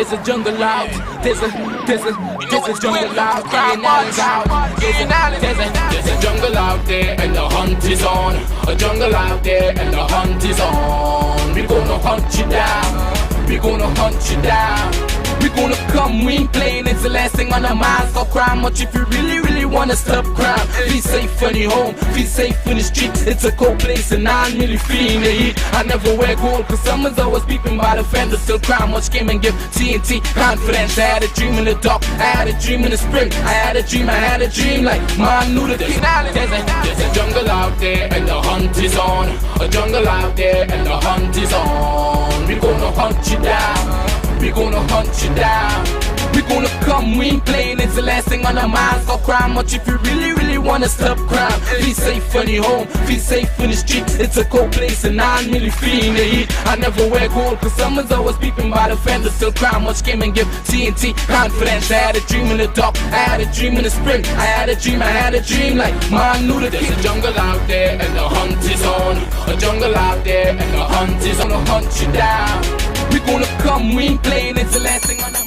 There's a jungle out. There's a jungle out. There's a jungle out there and the hunt is on. A jungle out there and the hunt is on. We gonna hunt you down. We gonna hunt you down. We gonna come, we ain't playing, it's the last thing on our minds. Stop crime much if you really wanna stop crime. Be safe when you're home, be safe in the streets. It's a cold place and I'm really feeling the heat. I never wear gold cause someone's always peeping by the fender. Still crime much came and give TNT confidence. I had a dream in the dark, I had a dream in the spring. I had a dream like man knew the there's a jungle out there and the hunt is on. A jungle out there and the hunt is on. We gonna hunt you down. We gonna hunt you down. We gonna come, we ain't playing, it's the last thing on our minds. Stop crime much if you really wanna stop crime. Be safe when you're home, be safe in the streets. It's a cold place and I'm really feeling the heat. I never wear gold cause someone's always peeping by the fender. Still crime much came and give TNT confidence. I had a dream in the dark, I had a dream in the spring. I had a dream like man knew the there's a jungle out there and the hunt is on. A jungle out there and the hunt is on. Gonna hunt you down. We gonna come, we ain't playing, it's the last thing on the...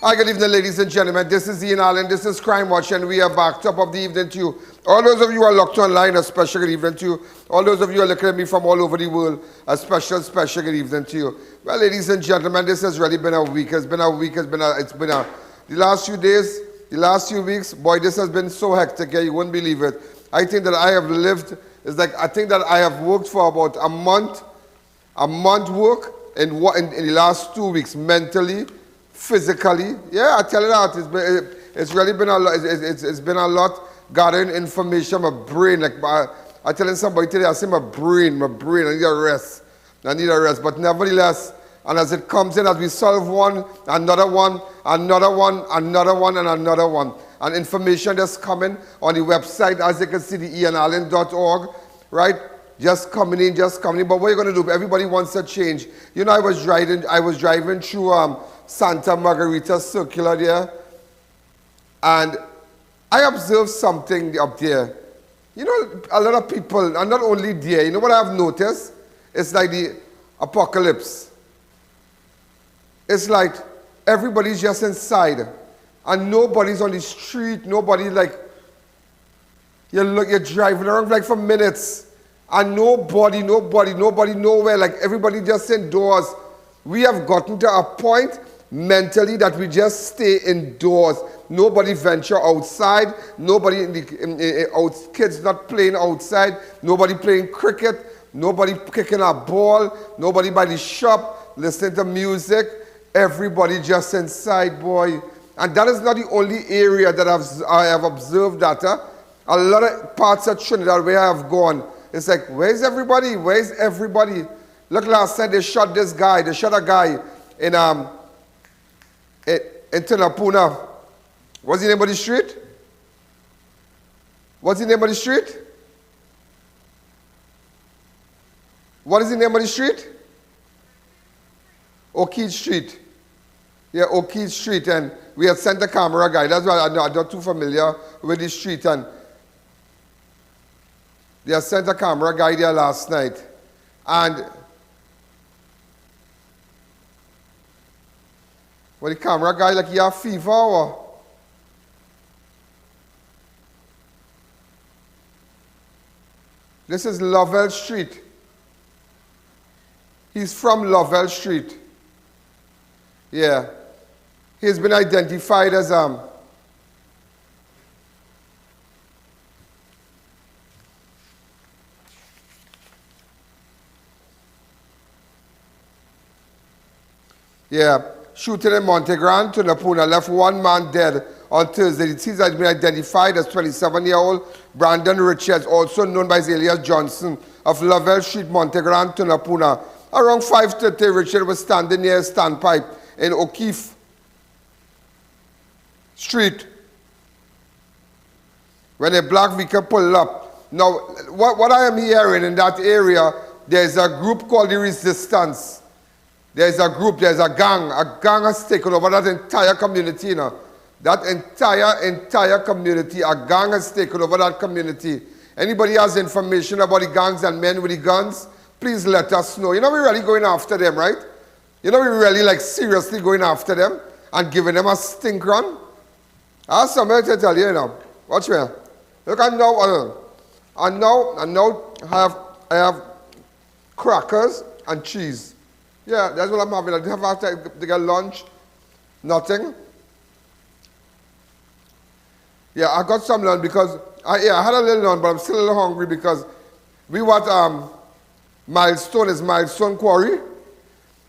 Hi, good evening, ladies and gentlemen. This is I.A.N, this is Crime Watch, and we are back. Top of the evening to you. All those of you who are locked online, a special good evening to you. All those of you who are looking at me from all over the world, a special good evening to you. Well, ladies and gentlemen, this has really been a week. The last few days, the last few weeks, boy, this has been so hectic, you wouldn't believe it. I think that I have lived, I think that I have worked for about a month work in the last 2 weeks, mentally, physically. Yeah, I tell you that, it's really been a lot, it's been a lot gathering information, my brain, I telling somebody today, I say my brain, I need a rest, but nevertheless, and as it comes in, as we solve one, another one, and information that's coming on the website, as you can see, the ianallen.org, right? Just coming in, but what are you going to do? Everybody wants a change. You know, I was driving through Santa Margarita Circular there, and I observed something up there. You know, a lot of people are not only there. You know what I've noticed? It's like the apocalypse. It's like everybody's just inside, and nobody's on the street. Nobody you're driving around like for minutes. And nobody nowhere, like everybody just indoors. We have gotten to a point mentally that we just stay indoors. Nobody venture outside. Nobody kids not playing outside. Nobody playing cricket. Nobody kicking a ball. Nobody by the shop listening to music. Everybody just inside, boy. And that is not the only area that I have observed that. A lot of parts of Trinidad where I have gone. It's like, where's everybody? Where's everybody? Look, last night they shot this guy. They shot a guy in Tunapuna. What's the name of the street? What's the name of the street? What is the name of the street? Uquire Street. Yeah, Uquire Street. And we had sent a camera guy. That's why I'm not too familiar with the street. And they had sent a camera guy there last night. And the camera guy like he have fever or? This is Lovell Street. He's from Lovell Street. Yeah. He's been identified as yeah, shooting in Monte Grande, Tunapuna, left one man dead on Thursday. The deceased has been identified as 27-year-old Brandon Richards, also known by his alias Johnson of Lovell Street, Monte Grande, Tunapuna. Around 5:30, Richard was standing near a standpipe in Uquire Street when a black vehicle pulled up. Now, what I am hearing in that area, there's a group called the Resistance. There's a group, there's a gang has taken over that entire community, you know. That entire community, a gang has taken over that community. Anybody has information about the gangs and men with the guns, please let us know. You know, we're really going after them, right? You know, we really like seriously going after them and giving them a stink run. I have something to tell you, you know. Watch me. Look, I know, I have crackers and cheese. Yeah, that's what I'm having. I didn't have to get lunch, nothing. Yeah, I got some lunch because, I had a little lunch, but I'm still a little hungry because we want Milestone Quarry.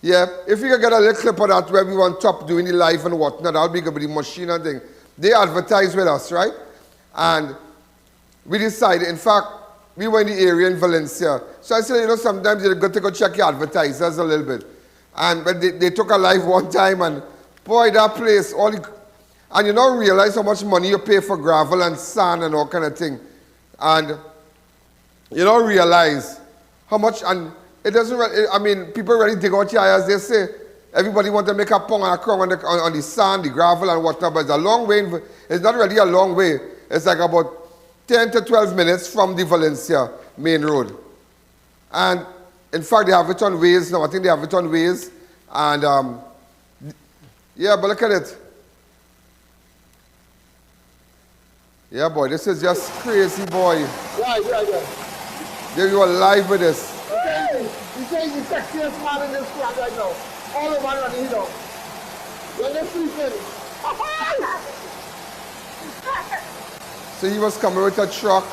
Yeah, if we can get a little clip of that where we want top doing the live and whatnot, that'll be good with the machine and thing. They advertise with us, right? And we decided, in fact, we were in the area in Valencia. So I said, you know, sometimes you're good to go check your advertisers a little bit. And but they took a live one time and boy, that place, and you don't realize how much money you pay for gravel and sand and all kind of thing. And you don't realize how much, and it doesn't really, I mean, people really dig out your eyes. They say, everybody want to make a pong and a crown on the sand, the gravel and whatnot, but it's a long way. It's not really a long way. It's like about 10 to 12 minutes from the Valencia main road. And in fact, they have it on Waze now. I think they have it on Waze. And yeah, but look at it. Yeah, boy, this is just crazy, boy. Yeah. There you are live with this. Okay. He's saying the sexiest man in this squad right now. All of man on the hill. When they're sleeping. So he was coming with a truck.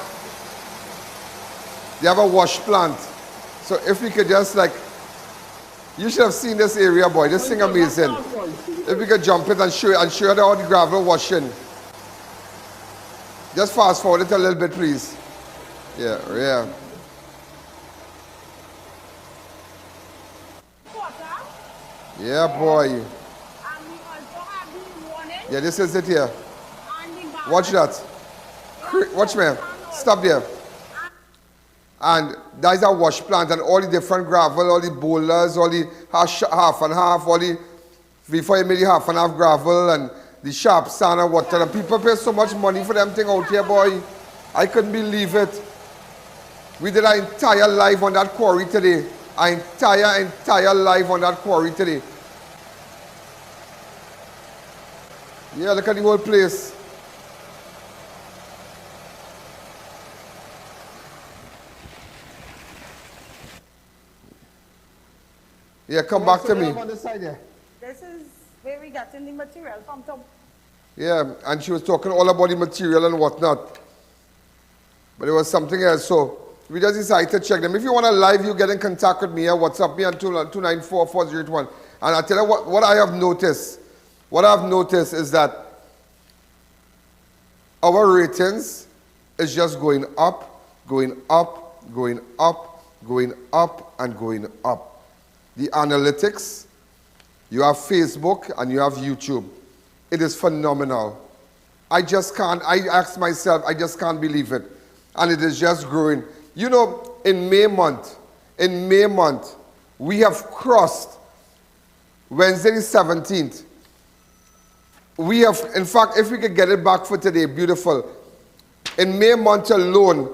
They have a wash plant. So if we could just like, you should have seen this area, boy. This thing amazing. If we could jump it and show you all the gravel washing. Just fast forward it a little bit, please. Yeah. Yeah, boy. Yeah, this is it here. Watch that. Watch me. Stop there. And that's a wash plant and all the different gravel, all the boulders, all the half and half, all the, before you made the half and half gravel and the sharp sand and water. And people pay so much money for them thing out here, boy. I couldn't believe it. We did our entire life on that quarry today. Our entire life on that quarry today. Yeah, look at the whole place. Yeah, come back to me. On this side here. This is where we got in the material from Tom. Yeah, and she was talking all about the material and whatnot. But it was something else, so we just decided to check them. If you want to live, you get in contact with me. WhatsApp me on 294-4081. And I tell you what I have noticed. What I've noticed is that our ratings is just going up, going up, going up, going up, and going up. The analytics, you have Facebook and you have YouTube. It is phenomenal. I ask myself, I just can't believe it. And it is just growing. You know, in May month, we have crossed Wednesday the 17th. We have, in fact, if we could get it back for today, beautiful. In May month alone,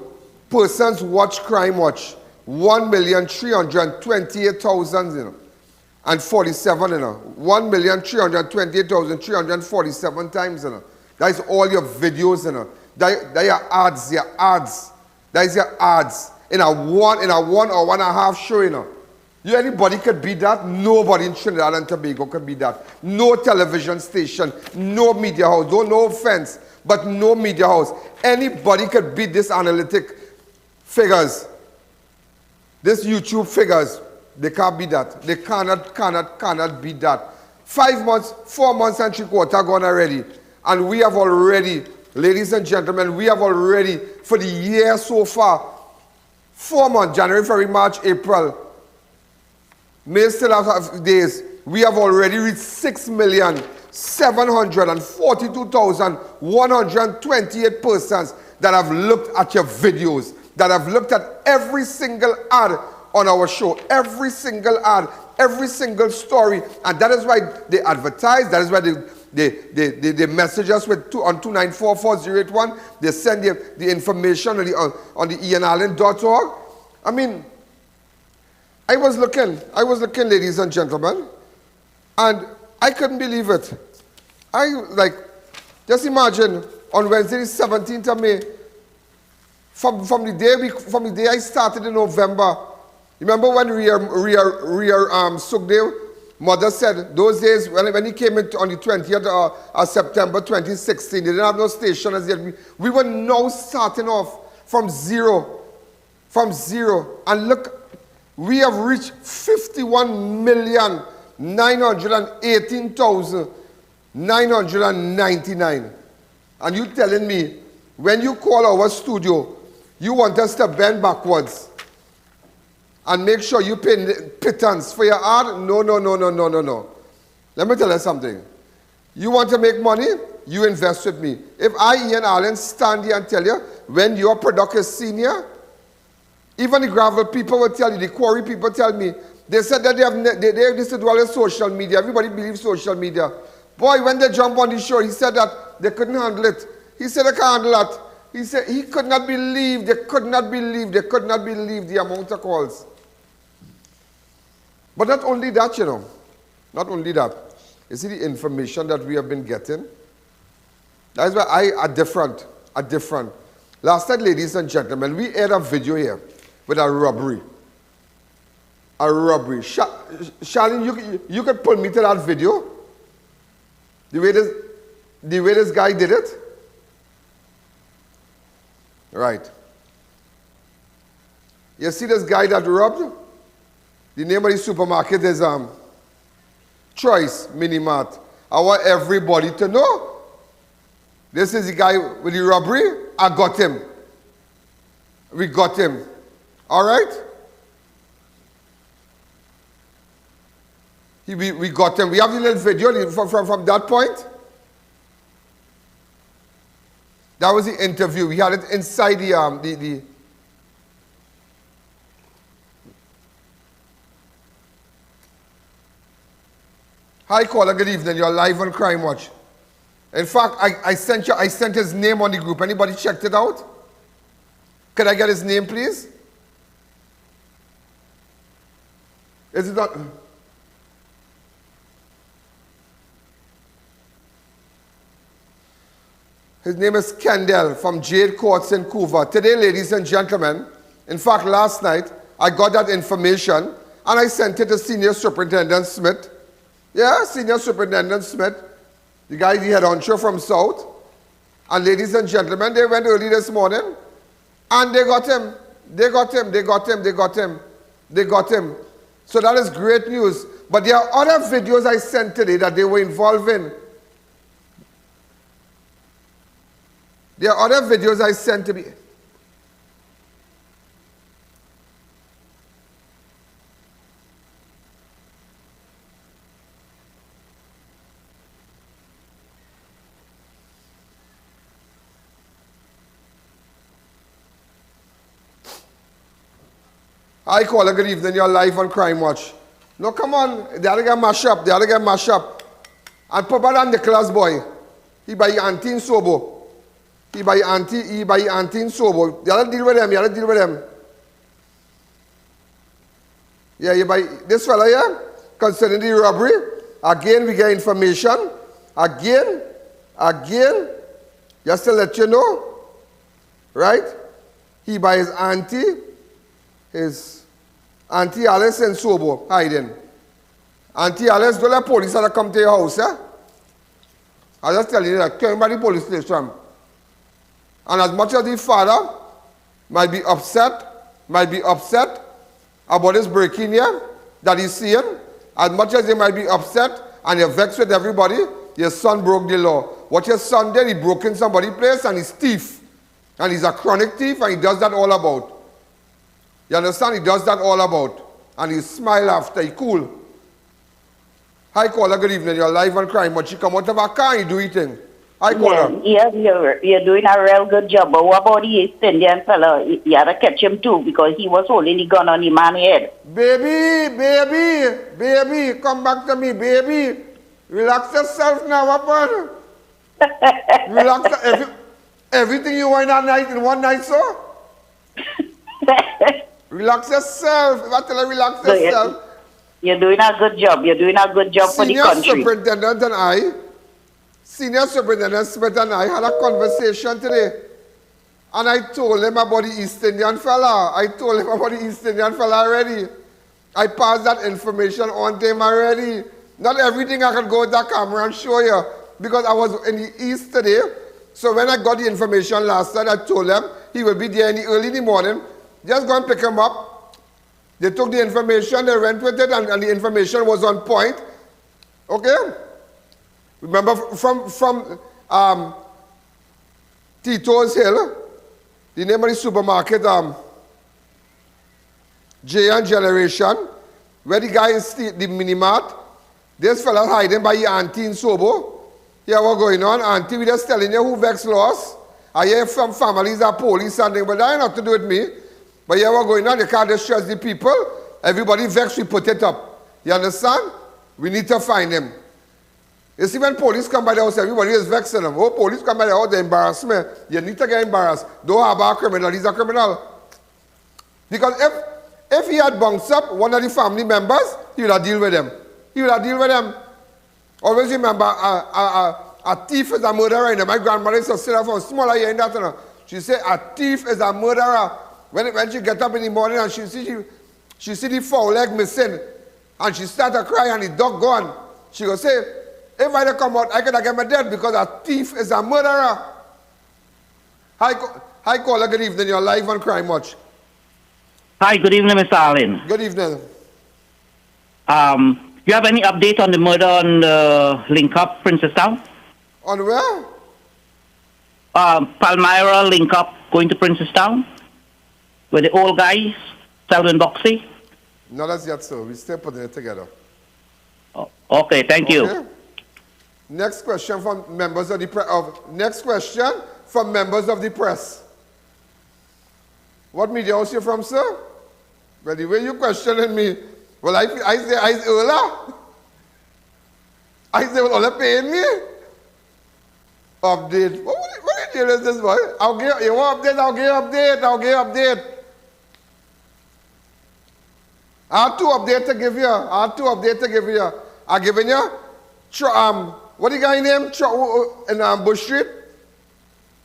persons watch Crime Watch, 1,328,000, you know, and 47, you know. 1,328,347 times, you know. That is all your videos, you know. That your ads. That is your ads in a 1 or 1.5 show, you know. Anybody could beat that. Nobody in Trinidad and Tobago could beat that. No television station, no media house. No offense, but no media house. Anybody could beat this analytic figures. This YouTube figures. They can't beat that. They cannot beat that. 5 months, 4 months and 3/4 gone already. And we have already, ladies and gentlemen, we have already, for the year so far, 4 months, January, February, March, April, May still have days, we have already reached 6,742,128 persons that have looked at your videos, that have looked at every single ad on our show, every single ad, every single story, and that is why they advertise, that is why they message us on 294-4081, they send the information on the I.A.N.org. I mean, I was looking, ladies and gentlemen, And I couldn't believe it. Just imagine, on Wednesday, the 17th of May, from the day I started in November, remember when Sugdev, mother said, those days, when he came in on the 20th of September 2016, they didn't have no station as yet. We were now starting off from zero. And look, we have reached 51,918,999. And you telling me, when you call our studio, you want us to bend backwards and make sure you pay pittance for your art? No. Let me tell you something. You want to make money? You invest with me. If I.A.N. stand here and tell you, when your product is senior, even the gravel people will tell you, the quarry people tell me, they said that they used to do all the social media. Everybody believes social media. Boy, when they jump on the show, he said that they couldn't handle it. He said they can't handle that. He said he could not believe, they could not believe the amount of calls. But not only that, you know. Not only that. You see the information that we have been getting? That is why I are different. Last night, ladies and gentlemen, we aired a video here with a robbery. Charlene, you could pull me to that video? The way this guy did it? Right. You see this guy that robbed? The name of the supermarket is Choice Minimart. I want everybody to know. This is the guy with the robbery. I got him. We got him. All right? We got him. We have the little video from that point. That was the interview. We had it inside the Hi, caller. Good evening. You're live on Crime Watch. In fact, I sent his name on the group. Anybody checked it out? Could I get his name, please? Is it not? His name is Kendell from Jade Courts in Couva. Today, ladies and gentlemen, in fact, last night, I got that information and I sent it to Senior Superintendent Smith. Yeah, Senior Superintendent Smith, the guy, the head honcho from South. And ladies and gentlemen, they went early this morning and they got him. They got him. So that is great news. But there are other videos I sent today that they were involved in. There are other videos I sent to me. Hi, caller. Good evening. You're live on Crime Watch. No, come on. The other guy mash up. And Papa and Nicholas boy. He buy auntie in Sobo. He buy auntie in Sobo. You gotta deal with them. Yeah, you buy this fella here, concerning the robbery. Again, we get information. Again, just to let you know. Right? He buy his auntie Alice in Sobo hiding. Auntie Alice, don't let police come to your house, eh? I just tell you that, came by the police station. And as much as the father might be upset about this break-in here that he's seeing, as much as he might be upset and you're vexed with everybody, your son broke the law. What your son did, he broke in somebody's place and he's thief. And he's a chronic thief and he does that all about. You understand? He does that all about. And he smile after, he cool. Hi, caller, good evening. You're live on Crime, but you come out of a car and you do your thing. Hi, caller. Yeah, you're doing a real good job. But what about the East Indian fella? You had to catch him too because he was holding the gun on the man's head. Baby, come back to me, baby. Relax yourself now, what man? Relax. Everything you want that night in one night, so? Relax yourself. If I tell you relax yourself. You're doing a good job. You're doing a good job for the Senior country. Senior Superintendent Smith and I had a conversation today. And I told him about the East Indian fella. I told him about the East Indian fella already. I passed that information on to him already. Not everything I could go with that camera and show you. Because I was in the East today. So when I got the information last night, I told him he would be there early in the morning. Just go and pick him up. They took the information, they went with it, and the information was on point. Okay? Remember from Tito's Hill, the name of the supermarket, J&N Generation, where the guy is the mini-mart. This fella hiding by your auntie in Sobo. Here what going on? Auntie, we just telling you who vex lost. I hear from families are police and things, but that ain't nothing to do with me. But here what going on? You can't just trust the people. Everybody vex, we put it up. You understand? We need to find them. You see, when police come by the house, everybody is vexing them. Oh, police come by the house, they embarrass me. You need to get embarrassed. Don't have a criminal, he's a criminal. Because if he had bounced up one of the family members, he would have deal with them. He would have deal with them. Always remember, a thief is a murderer. And my grandmother used to sit up from smaller year in that. You know. She said, a thief is a murderer. When she get up in the morning and she see the foul leg missing, and she start to cry and the dog gone, she go say, if I don't come out, I could have get my dead because a thief is a murderer. Hi, caller, good evening. You're live on Crime Watch. Hi, good evening, Mr. Allen. Good evening. You have any update on the murder on Link Up, Princestown? On where? Palmyra, Link Up, going to Princestown? Where the old guys, Selwyn Boxey? Not as yet, sir. We still putting it together. Oh, okay, thank you. Next question from members of the press. Next question from members of the press. What media house you from, sir? Well, the way you questioning me, well, I say I earlier. I say, well, all paying me. Update. What deal is this, boy? You want update? I'll give update. I have two updates to give you. I'm giving you, what the guy named in Bush Street?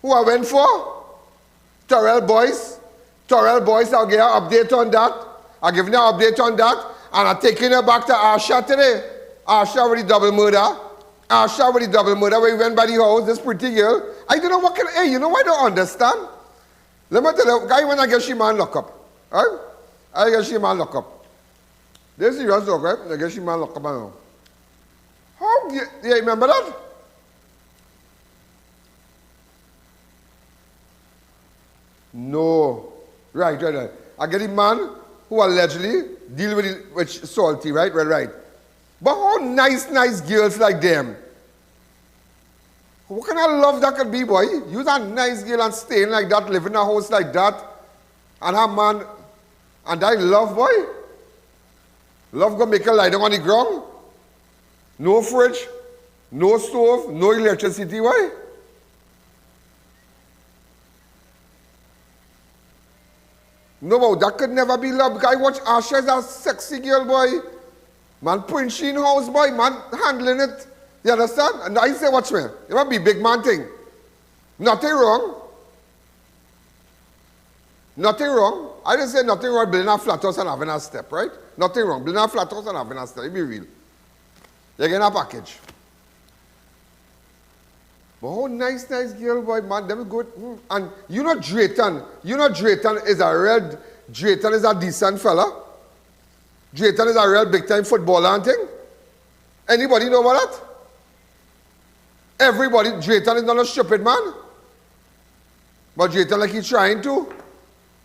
Who I went for? Terrell Boyce, I'll give you an update on that. I'm giving you an update on that. And I'm taking you back to Asha today. Asha with the double murder where he went by the house, this pretty girl. I don't know what can, hey, you know I don't understand? Let me tell you, guy when I get she man lock up. Right? I get she man lock up. This is yours, right? I guess she man lock up now. How? You remember that? No. Right. I get a man who allegedly deal with Salty, right? But how nice girls like them? What kind of love that could be, boy? You're a nice girl and staying like that, living in a house like that, and her man, and that love, boy? Love gonna make her lie down on the ground? No fridge, no stove, no electricity, why? No, but that could never be love, because I watch Asha as a sexy girl, boy. Man, putting she in house, boy, man, handling it. You understand? And I say, watch me. It might be big man thing. Nothing wrong. I didn't say nothing wrong building a flat house and having a step, right? Nothing wrong. Building a flat house and having a step. It be real. You're getting a package. But how nice girl, boy, man. Them good. And you know Drayton. Is a decent fella. Drayton is a real big time footballer and thing. Anybody know about that? Everybody, Drayton is not a stupid man. But Drayton like he's trying to.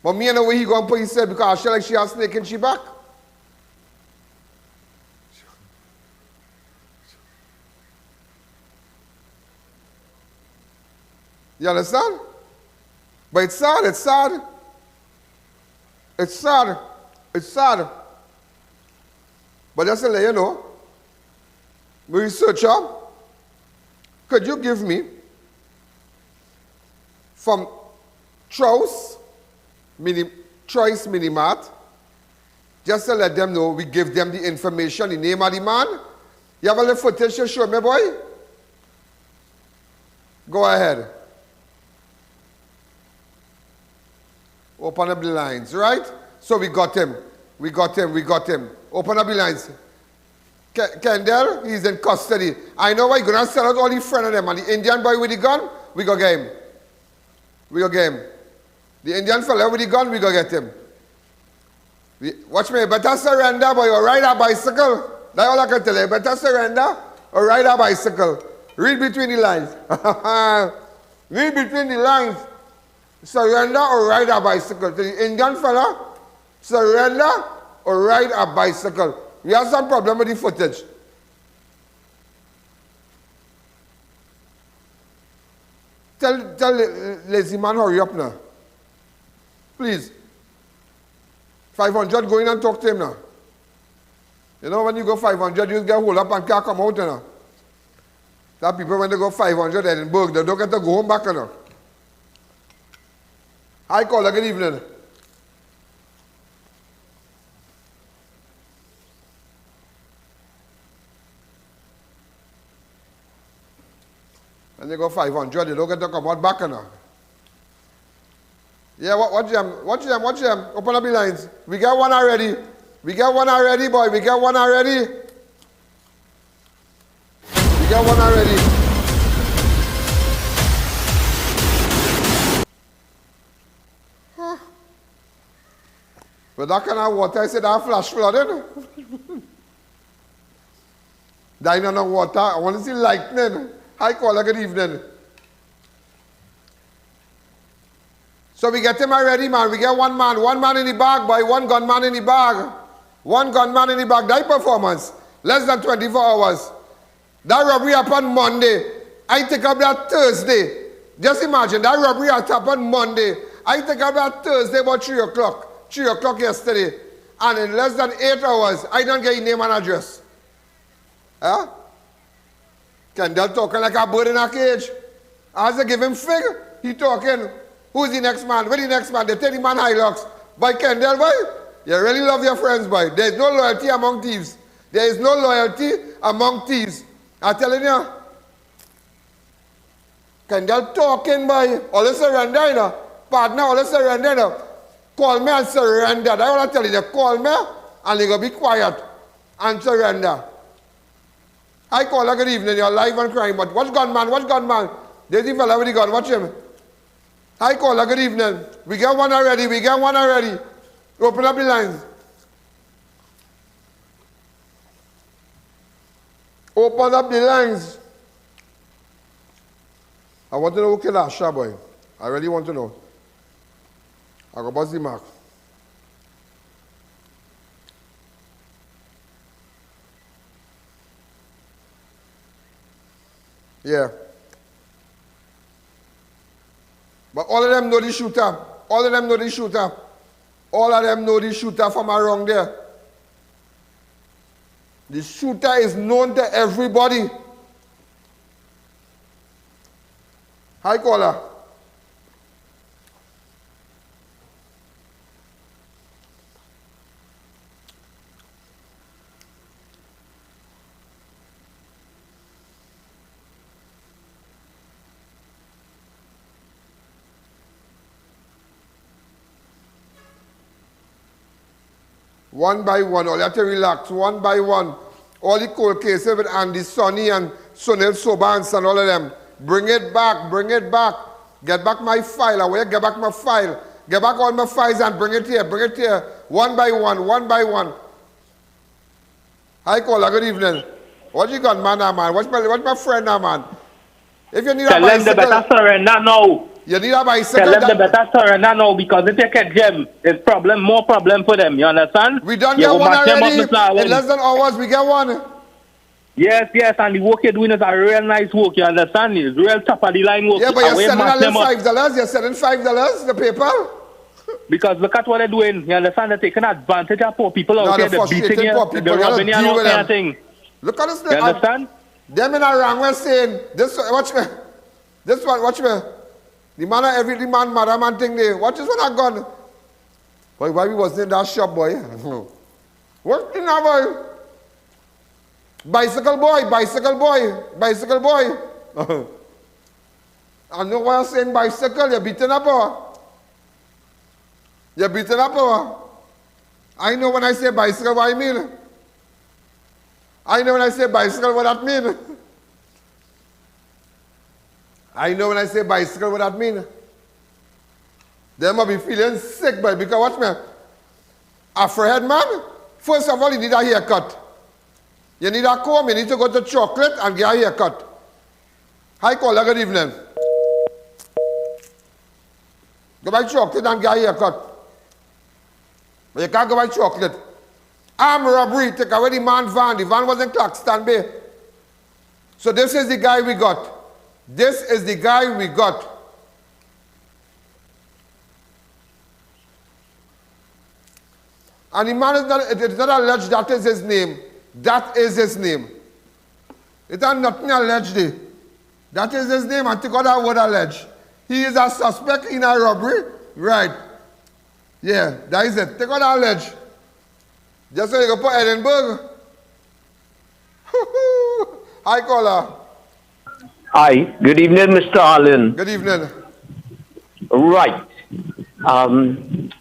But me and the way he go and put himself because I feel like she has snake in she back. You understand? But it's sad. But just to let you know, my researcher, could you give me from Choice Mini Mart, Just to let them know, we give them the information, the name of the man. You have a little footage to show me, boy? Go ahead. Open up the lines, right? So we got him. We got him. Open up the lines. Kendell, he's in custody. I know why you're going to sell out all the friends of them. And the Indian boy with the gun, we go get him. The Indian fella with the gun, we go get him. Watch me, better surrender, boy, or ride a bicycle. That's all I can tell you. Better surrender or ride a bicycle. Read between the lines. Read between the lines. Surrender or ride a bicycle. To the Indian fella, surrender or ride a bicycle. We have some problem with the footage. Tell lazy man hurry up now. Please. 500, go in and talk to him now. You know when you go 500, you get hold up and can't come out, you know. That people when they go 500 Edinburgh, they don't get to go home back, you know. Hi, caller, good evening. When they go 500, they don't get to come out back, you know. Yeah, watch them. Open up the lines. We got one already, boy. We got one already. Huh. With that kind of water, I said that flash flooded. Dying on the water. I want to see lightning. Hi, caller, good evening. So we get him already, man. We get one man in the bag, boy. One gunman in the bag. That performance. Less than 24 hours. That robbery happened Monday. I take up that Thursday. Just imagine, that robbery happened Monday. I take up that Thursday about 3 o'clock. 3 o'clock yesterday. And in less than 8 hours, I don't get your name and address. Huh? Kendell talking like a bird in a cage. As they give him fig, he talking. Who's the next man? Where the next man? They take the man Hilux. Boy, Kendell, boy, you really love your friends, boy. There is no loyalty among thieves. I'm telling you. Kendell talking, boy. All surrender, you know. Partner, all surrender, you know. Call me and surrender. That's all I tell you. Call me and you go be quiet and surrender. I call her good evening. You're live and crying. But watch gunman? There's the fella with the gun. Watch him. Hi, caller, good evening. We got one already. Open up the lines. Open up the lines. I want to know who killed Asha, boy. I really want to know. I go bust the mark. Yeah. But all of them know the shooter. All of them know the shooter from around there. The shooter is known to everybody. Hi, caller. One by one, all you have to relax, one by one. All the cold cases with Andy, Sonny, and Sunil Sobans and all of them. Bring it back. Get back my file. I will get back my file. Get back all my files and bring it here. One by one. Hi, caller, good evening. What you got, man? What's my friend, man? If you need a bicycle... Tell them the better surrender now. You need a bicycle. Tell them the better surrender now because if you catch them, it's more problem for them. You understand? We done get one already. In less than hours, we get one. Yes, and the work you're doing is a real nice work. You understand? It's real top of the line work. Yeah, but you're selling a little $5. You're selling $5, the paper. Because look at what they're doing. You understand? They're taking advantage of poor people out here. They're beating you. They're robbing you and all kind of thing. Look at this. You understand? Them in a wrong way saying, watch me. The man of every man thing there. Watch this one I gun. Boy, why we wasn't in that shop, boy? What in boy? Bicycle boy, bicycle boy, bicycle boy. I know why I'm saying bicycle, you're beating up her. You're beating up her. I know when I say bicycle what I mean. I know when I say bicycle what that mean. I know when I say bicycle what that mean. They must be feeling sick, boy, because watch me. Afraid man, first of all you need a haircut. You need a comb, you need to go to chocolate and get a haircut. Hi caller, good evening. Go buy chocolate and get a haircut. But you can't go buy chocolate. Armed robbery, take away the man van. The van was in Claxton Bay. So this is the guy we got. This is the guy we got. And the man is not, it is not alleged that is his name. That is his name. It has nothing alleged there. That is his name, and take out that word alleged. He is a suspect in a robbery. Right. Yeah, that is it. Take out that alleged. Just so you can put Edinburgh. Hi, caller. Hi, good evening, Mr. Allen. Good evening. Right.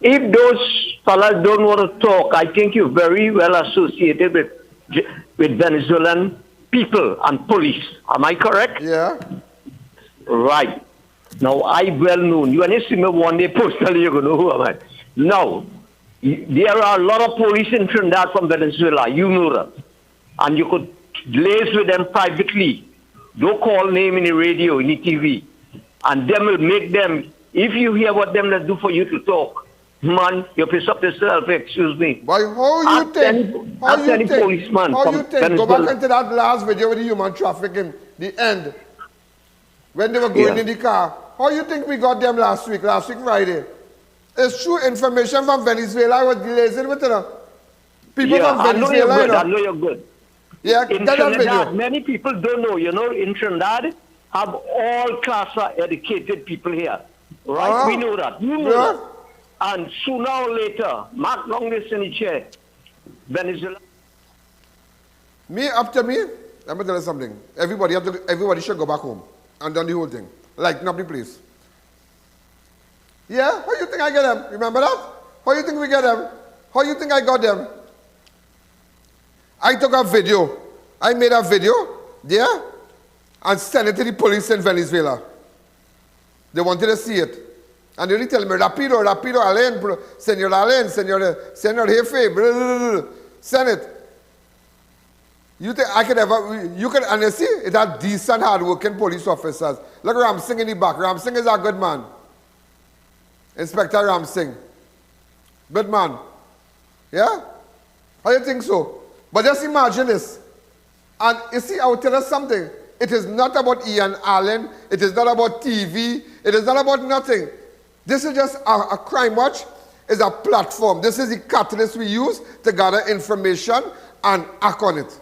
If those fellas don't want to talk, I think you're very well associated with Venezuelan people and police. Am I correct? Yeah. Right. Now, I well known. You and you see me one day personally, you're going to know who am I. Now, there are a lot of police in Trinidad from Venezuela. You know that. And you could liaise with them privately. Don't call name in the radio, in the TV. And them will make them, if you hear what them let's do for you to talk, man, you piss up yourself, excuse me. Why, how you think? How you think? Policeman how from you think? Venezuela. Go back into that last video with the human trafficking, the end. When they were going in the car. How you think we got them last week Friday? It's true information from Venezuela. I was liaising with them. People from Venezuela. I know you're good. Yeah, in Trinidad, many people don't know. You know, in Trinidad, have all class of educated people here. Right? We know that. You know that. And sooner or later, mark long this in the chair, Venezuela. Me, after me, let me tell you something. Everybody should go back home and done the whole thing. Like, not the place. Yeah? How you think I get them? Remember that? How you think we get them? How you think I got them? I took a video. I made a video, yeah, and sent it to the police in Venezuela. They wanted to see it. And they really tell me, rapido, A.A.N, señor A.A.N, señor jefe, blah, blah, blah. Send it. You think I could ever, you can, and you see, it had decent, hard-working police officers. Look, Ram Singh in the back. Ram Singh is a good man. Inspector Ram Singh. Good man. Yeah? How you think so? But just imagine this. And you see, I will tell us something. It is not about Ian Allen. It is not about TV. It is not about nothing. This is just a crime watch. Is a platform. This is the catalyst we use to gather information and act on it.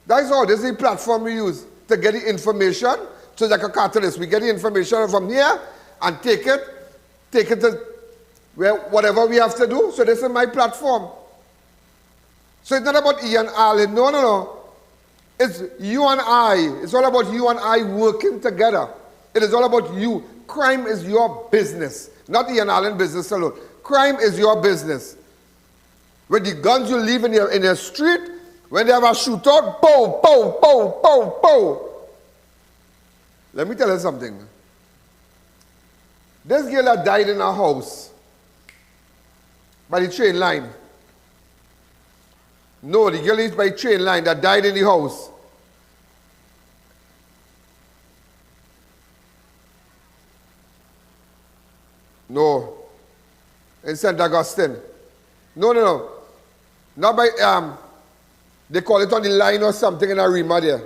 That's all. This is the platform we use to get the information. So it's like a catalyst. We get the information from here and take it to whatever we have to do. So this is my platform. So it's not about Ian Allen. No. It's you and I. It's all about you and I working together. It is all about you. Crime is your business. Not Ian Allen business alone. Crime is your business. With the guns you leave in your street, when they have a shootout, pow, pow, pow, pow, pow. Let me tell you something. This girl that died in her house by the train line. No, the girl is by train line that died in the house. No. In St. Augustine. No. Not by, they call it on the line or something in Arima there.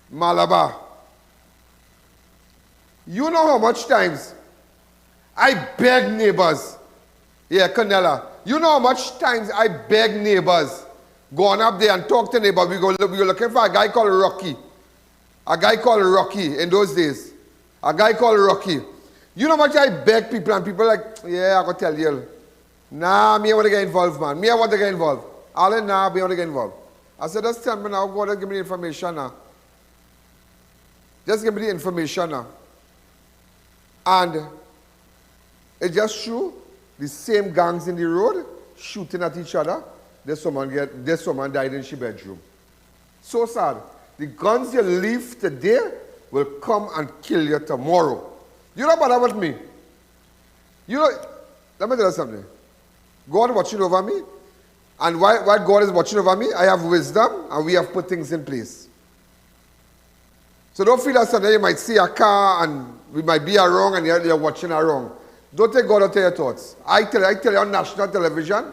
Malabar. You know how much times I beg neighbors. Yeah, Kendell. You know how much times I beg neighbors, go on up there and talk to neighbors. We were looking for a guy called Rocky. A guy called Rocky in those days. A guy called Rocky. You know how much I beg people and people like, yeah, I can tell you. Nah, me want to get involved, man. Me I want to get involved. Alan, nah, me want to get involved. I said, just tell me now, go and give me the information now. Just give me the information now. And it's just true, the same gangs in the road, shooting at each other. This woman died in her bedroom. So sad. The guns you leave today will come and kill you tomorrow. You know bother with me. You know, let me tell you something. God watching over me. And why God is watching over me, I have wisdom and we have put things in place. So don't feel that someday you might see a car and we might be wrong and you're watching her wrong. Don't take God out of your thoughts. I tell you on national television,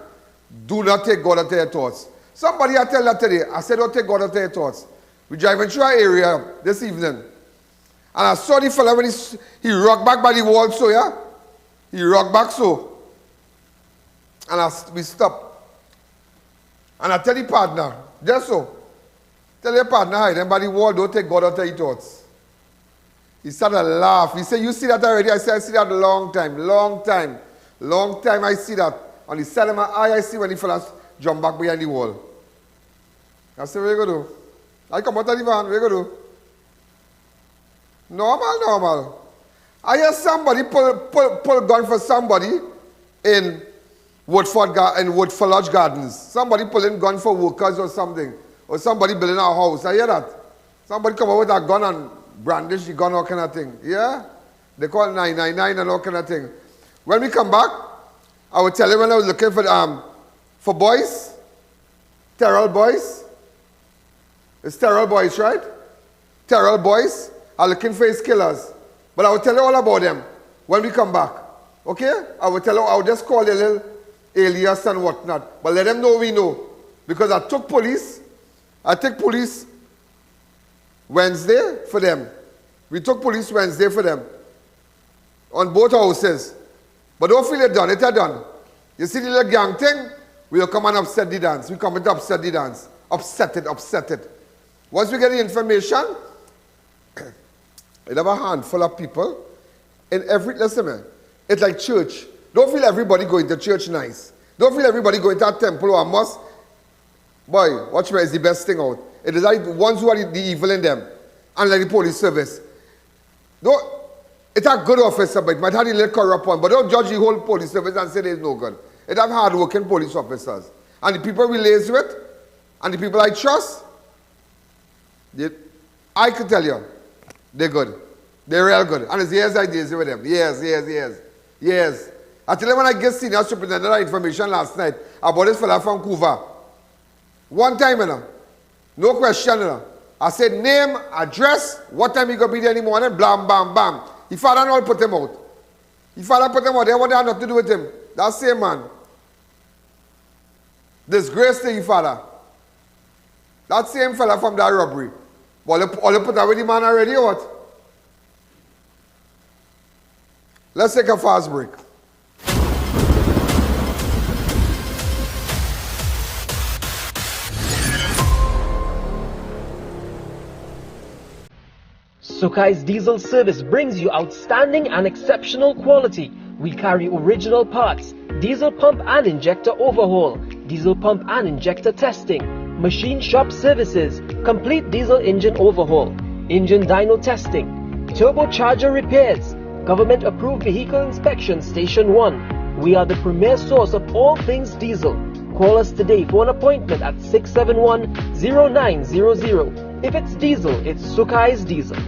do not take God out of your thoughts. Somebody I tell that today, I said don't take God out of your thoughts. We're driving through our area this evening. And I saw the fella when he rocked back by the wall so, yeah? He rocked back so. And we stopped. And I tell the partner, just so. Tell your partner, hide them by the wall, don't take God out of your thoughts. He started to laugh. He said, you see that already? I said, I see that a long time. Long time I see that. On the side of my eye, I see when the fellas jump back behind the wall. I said, where you go do? I come out of the van, where you go do? Normal. I hear somebody pull a gun for somebody in Woodford Lodge Gardens. Somebody pulling gun for workers or something. Or somebody building a house. I hear that. Somebody come out with a gun and brandish the gun, all kind of thing. Yeah? They call it 999 and all kind of thing. When we come back, I will tell you when I was looking for boys, Terrell boys. It's Terrell boys, right? Terrell boys are looking for his killers. But I will tell you all about them when we come back. Okay? I will just call a little alias and whatnot. But let them know we know. Because I took police Wednesday for them. We took police Wednesday for them. On both houses. But don't feel it done. It's done. You see the little gang thing? We'll come and upset the dance. We come to upset the dance. Upset it. Once we get the information, we have a handful of people in every, listen man, it's like church. Don't feel everybody going to church nice. Don't feel everybody going to a temple or a mosque. Boy, watch me, it's the best thing out. It is like the ones who are the evil in them. And like the police service. It's a good officer, but it might have a little corrupt one. But don't judge the whole police service and say there's no good. It have hard-working police officers. And the people we liaise with, and the people I trust, I can tell you, they're good. They're real good. And it's years I deal with them. Years. I tell you when I get senior superintendent that information last night about this fella from Couva. One time, no question, I said name, address, what time he going to be there in the morning, blam, bam, bam. His father and all put him out. They want nothing to do with him. That same man. Disgrace to your father. That same fella from that robbery. All you put away the man already or what? Let's take a fast break. Sukai's Diesel Service brings you outstanding and exceptional quality. We carry original parts, diesel pump and injector overhaul, diesel pump and injector testing, machine shop services, complete diesel engine overhaul, engine dyno testing, turbocharger repairs, government approved vehicle inspection station 1. We are the premier source of all things diesel. Call us today for an appointment at 671-0900. If it's diesel, it's Sukai's Diesel.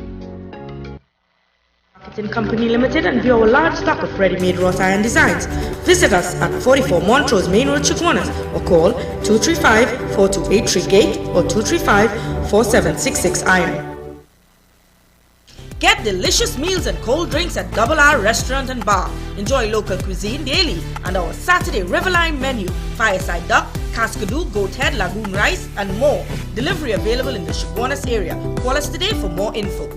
Company Limited and view our large stock of ready-made wrought iron designs. Visit us at 44 Montrose Main Road, Chaguanas, or call 235-4283 Gate or 235-4766 Iron. Get delicious meals and cold drinks at Double R Restaurant and Bar. Enjoy local cuisine daily and our Saturday Riverline menu, fireside duck, cascadoo, goat head, lagoon rice, and more. Delivery available in the Chaguanas area. Call us today for more info.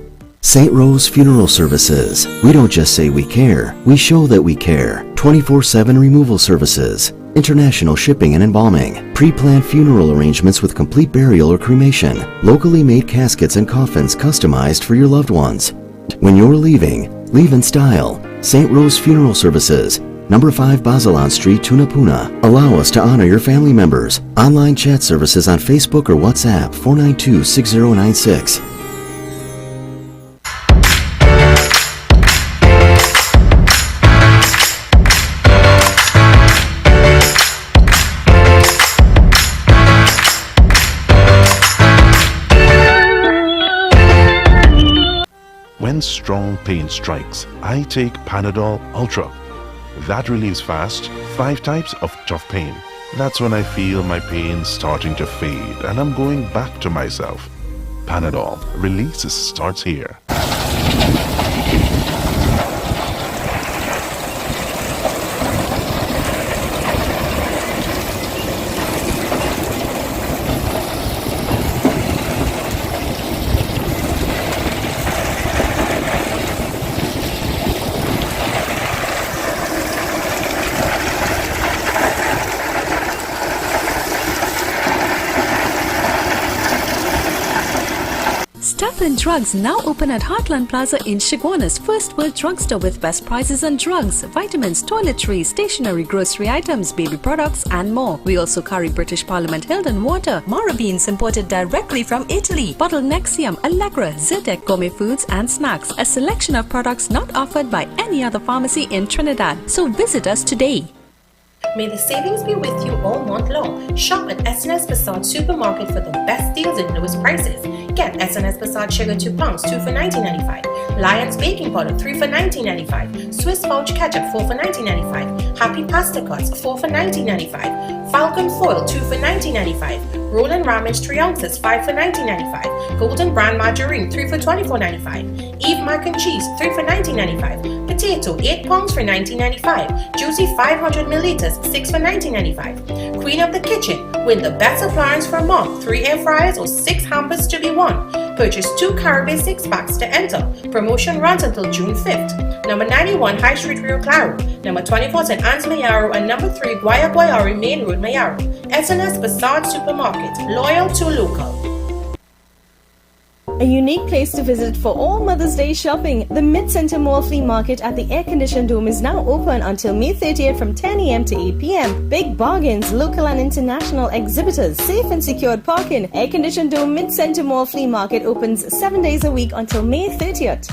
St. Rose Funeral Services. We don't just say we care, we show that we care. 24/7 removal services, international shipping and embalming, pre-planned funeral arrangements with complete burial or cremation, locally made caskets and coffins customized for your loved ones. When you're leaving, leave in style. St. Rose Funeral Services, Number 5 Basalan Street, Tunapuna. Allow us to honor your family members. Online chat services on Facebook or WhatsApp 492-6096. When strong pain strikes, I take Panadol Ultra. That relieves fast 5 types of tough pain. That's when I feel my pain starting to fade and I'm going back to myself. Panadol. Release starts here. Stuff and Drugs now open at Heartland Plaza in Chaguanas' first world drugstore with best prices on drugs, vitamins, toiletries, stationery, grocery items, baby products and more. We also carry British Parliament Hilton water, Mara beans imported directly from Italy, bottled Nexium, Allegra, Zyrtec, gourmet foods and snacks, a selection of products not offered by any other pharmacy in Trinidad. So visit us today. May the savings be with you all month long. Shop at SNS Passat Supermarket for the best deals and lowest prices. Get SNS Passat sugar 2 pounds, 2 for $19.95. Lions baking powder, 3 for $19.95. Swiss pouch ketchup, 4 for $19.95. Happy pasta cuts, 4 for $19.95. Falcon foil, 2 for $19.95. Roland Ramage 3 ounces, 5 for $19.95. Golden brand margarine, 3 for $24.95. Eve mac and cheese, 3 for $19.95. Potato, 8 pounds for $19.95. Juicy 500 milliliters, 6 for $19.95. Queen of the kitchen, win the best appliance for mom, 3 air fryers or 6 hampers to be won. Purchase 2 Caribbean 6-packs to enter. Promotion runs until June 5th. Number 91 High Street, Rio Claro. Number 24 St Anne's, Mayaro. And number 3 Guayari Main Road, Mayaro. SNS Passat Supermarket, loyal to local. A unique place to visit for all Mother's Day shopping. The Mid-Center Mall Flea Market at the air-conditioned dome is now open until May 30th from 10 a.m. to 8 p.m. Big bargains, local and international exhibitors, safe and secured parking. Air-conditioned dome Mid-Center Mall Flea Market opens 7 days a week until May 30th.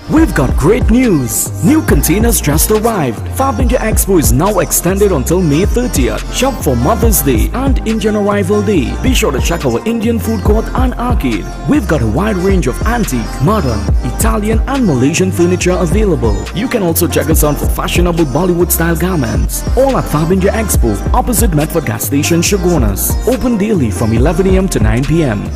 We've got great news! New containers just arrived. Fab India Expo is now extended until May 30th. Shop for Mother's Day and Indian Arrival Day. Be sure to check our Indian food court and arcade. We've got a wide range of antique, modern, Italian and Malaysian furniture available. You can also check us out for fashionable Bollywood style garments. All at Fab India Expo, opposite Medford Gas Station, Chaguanas. Open daily from 11 a.m. to 9 p.m.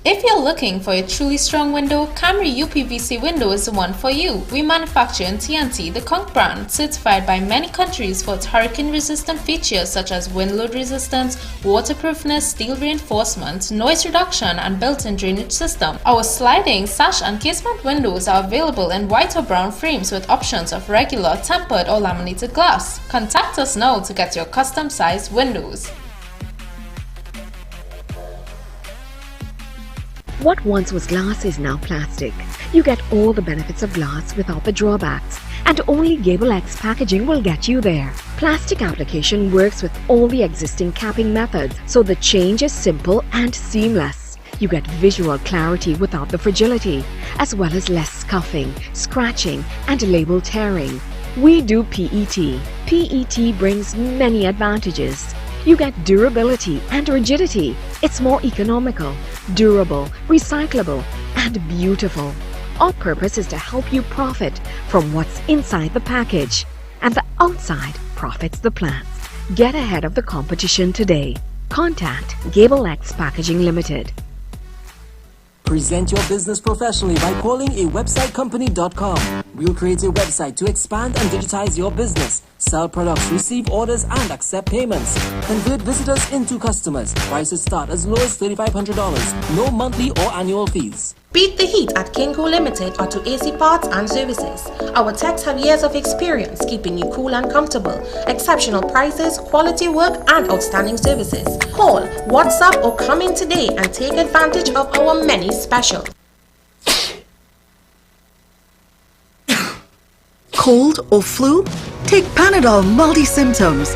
If you're looking for a truly strong window, Camry UPVC window is the one for you. We manufacture in TNT, the Conch brand, certified by many countries for its hurricane-resistant features such as wind load resistance, waterproofness, steel reinforcement, noise reduction, and built-in drainage system. Our sliding, sash, and casement windows are available in white or brown frames with options of regular, tempered, or laminated glass. Contact us now to get your custom-sized windows. What once was glass is now plastic. You get all the benefits of glass without the drawbacks, and only Gable X packaging will get you there. Plastic application works with all the existing capping methods, so the change is simple and seamless. You get visual clarity without the fragility, as well as less scuffing, scratching, and label tearing. We do PET. PET brings many advantages. You get durability and rigidity. It's more economical, durable, recyclable, and beautiful. Our purpose is to help you profit from what's inside the package, and the outside profits the plants. Get ahead of the competition today. Contact Gable X Packaging Limited. Present your business professionally by calling a websitecompany.com. We'll create a website to expand and digitize your business, sell products, receive orders, and accept payments. Convert visitors into customers. Prices start as low as $3,500. No monthly or annual fees. Beat the heat at Kinko Limited Auto AC Parts and Services. Our techs have years of experience keeping you cool and comfortable. Exceptional prices, quality work, and outstanding services. Call, WhatsApp, or come in today and take advantage of our many specials. cold or flu? Take Panadol multi-symptoms.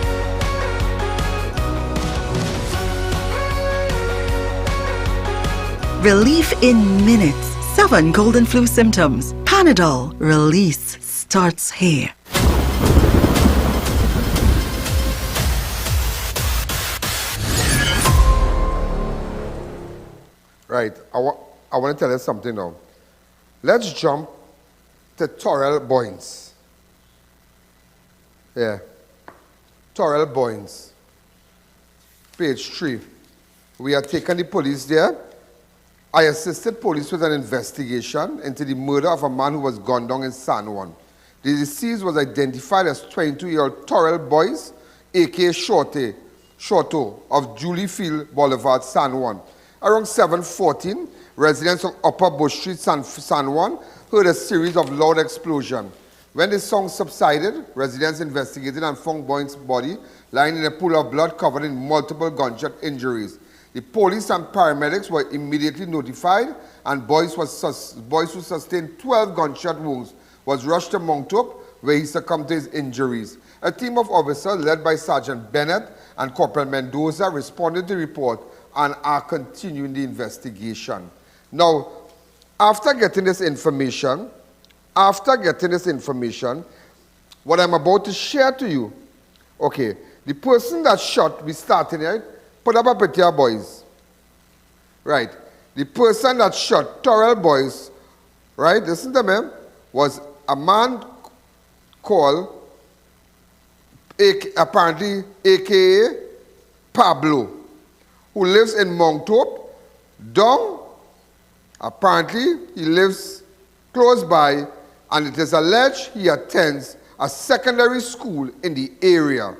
Relief in minutes. 7 cold and flu symptoms. Panadol. Release starts here. Right. I want to tell you something now. Let's jump to Torrell Boynes. Yeah. Torrell Boynes. Page 3. We are taking the police there. I assisted police with an investigation into the murder of a man who was gunned down in San Juan. The deceased was identified as 22-year-old Torrell Boynes, a.k.a. Shorto, of Julie Field Boulevard, San Juan. Around 7:14, residents of Upper Bush Street, San Juan, heard a series of loud explosions. When the sound subsided, residents investigated and found Boynes' body lying in a pool of blood covered in multiple gunshot injuries. The police and paramedics were immediately notified, and Boynes, who sustained 12 gunshot wounds, was rushed to Montauk, where he succumbed to his injuries. A team of officers led by Sergeant Bennett and Corporal Mendoza responded to the report and are continuing the investigation. Now, after getting this information, what I'm about to share to you, okay, the person that shot, we started here, put up a picture, boys. Right. The person that shot Torrell Boynes, right, listen to me, was a man called, apparently, a.k.a. Pablo, who lives in Montauk. Apparently, he lives close by, and it is alleged he attends a secondary school in the area.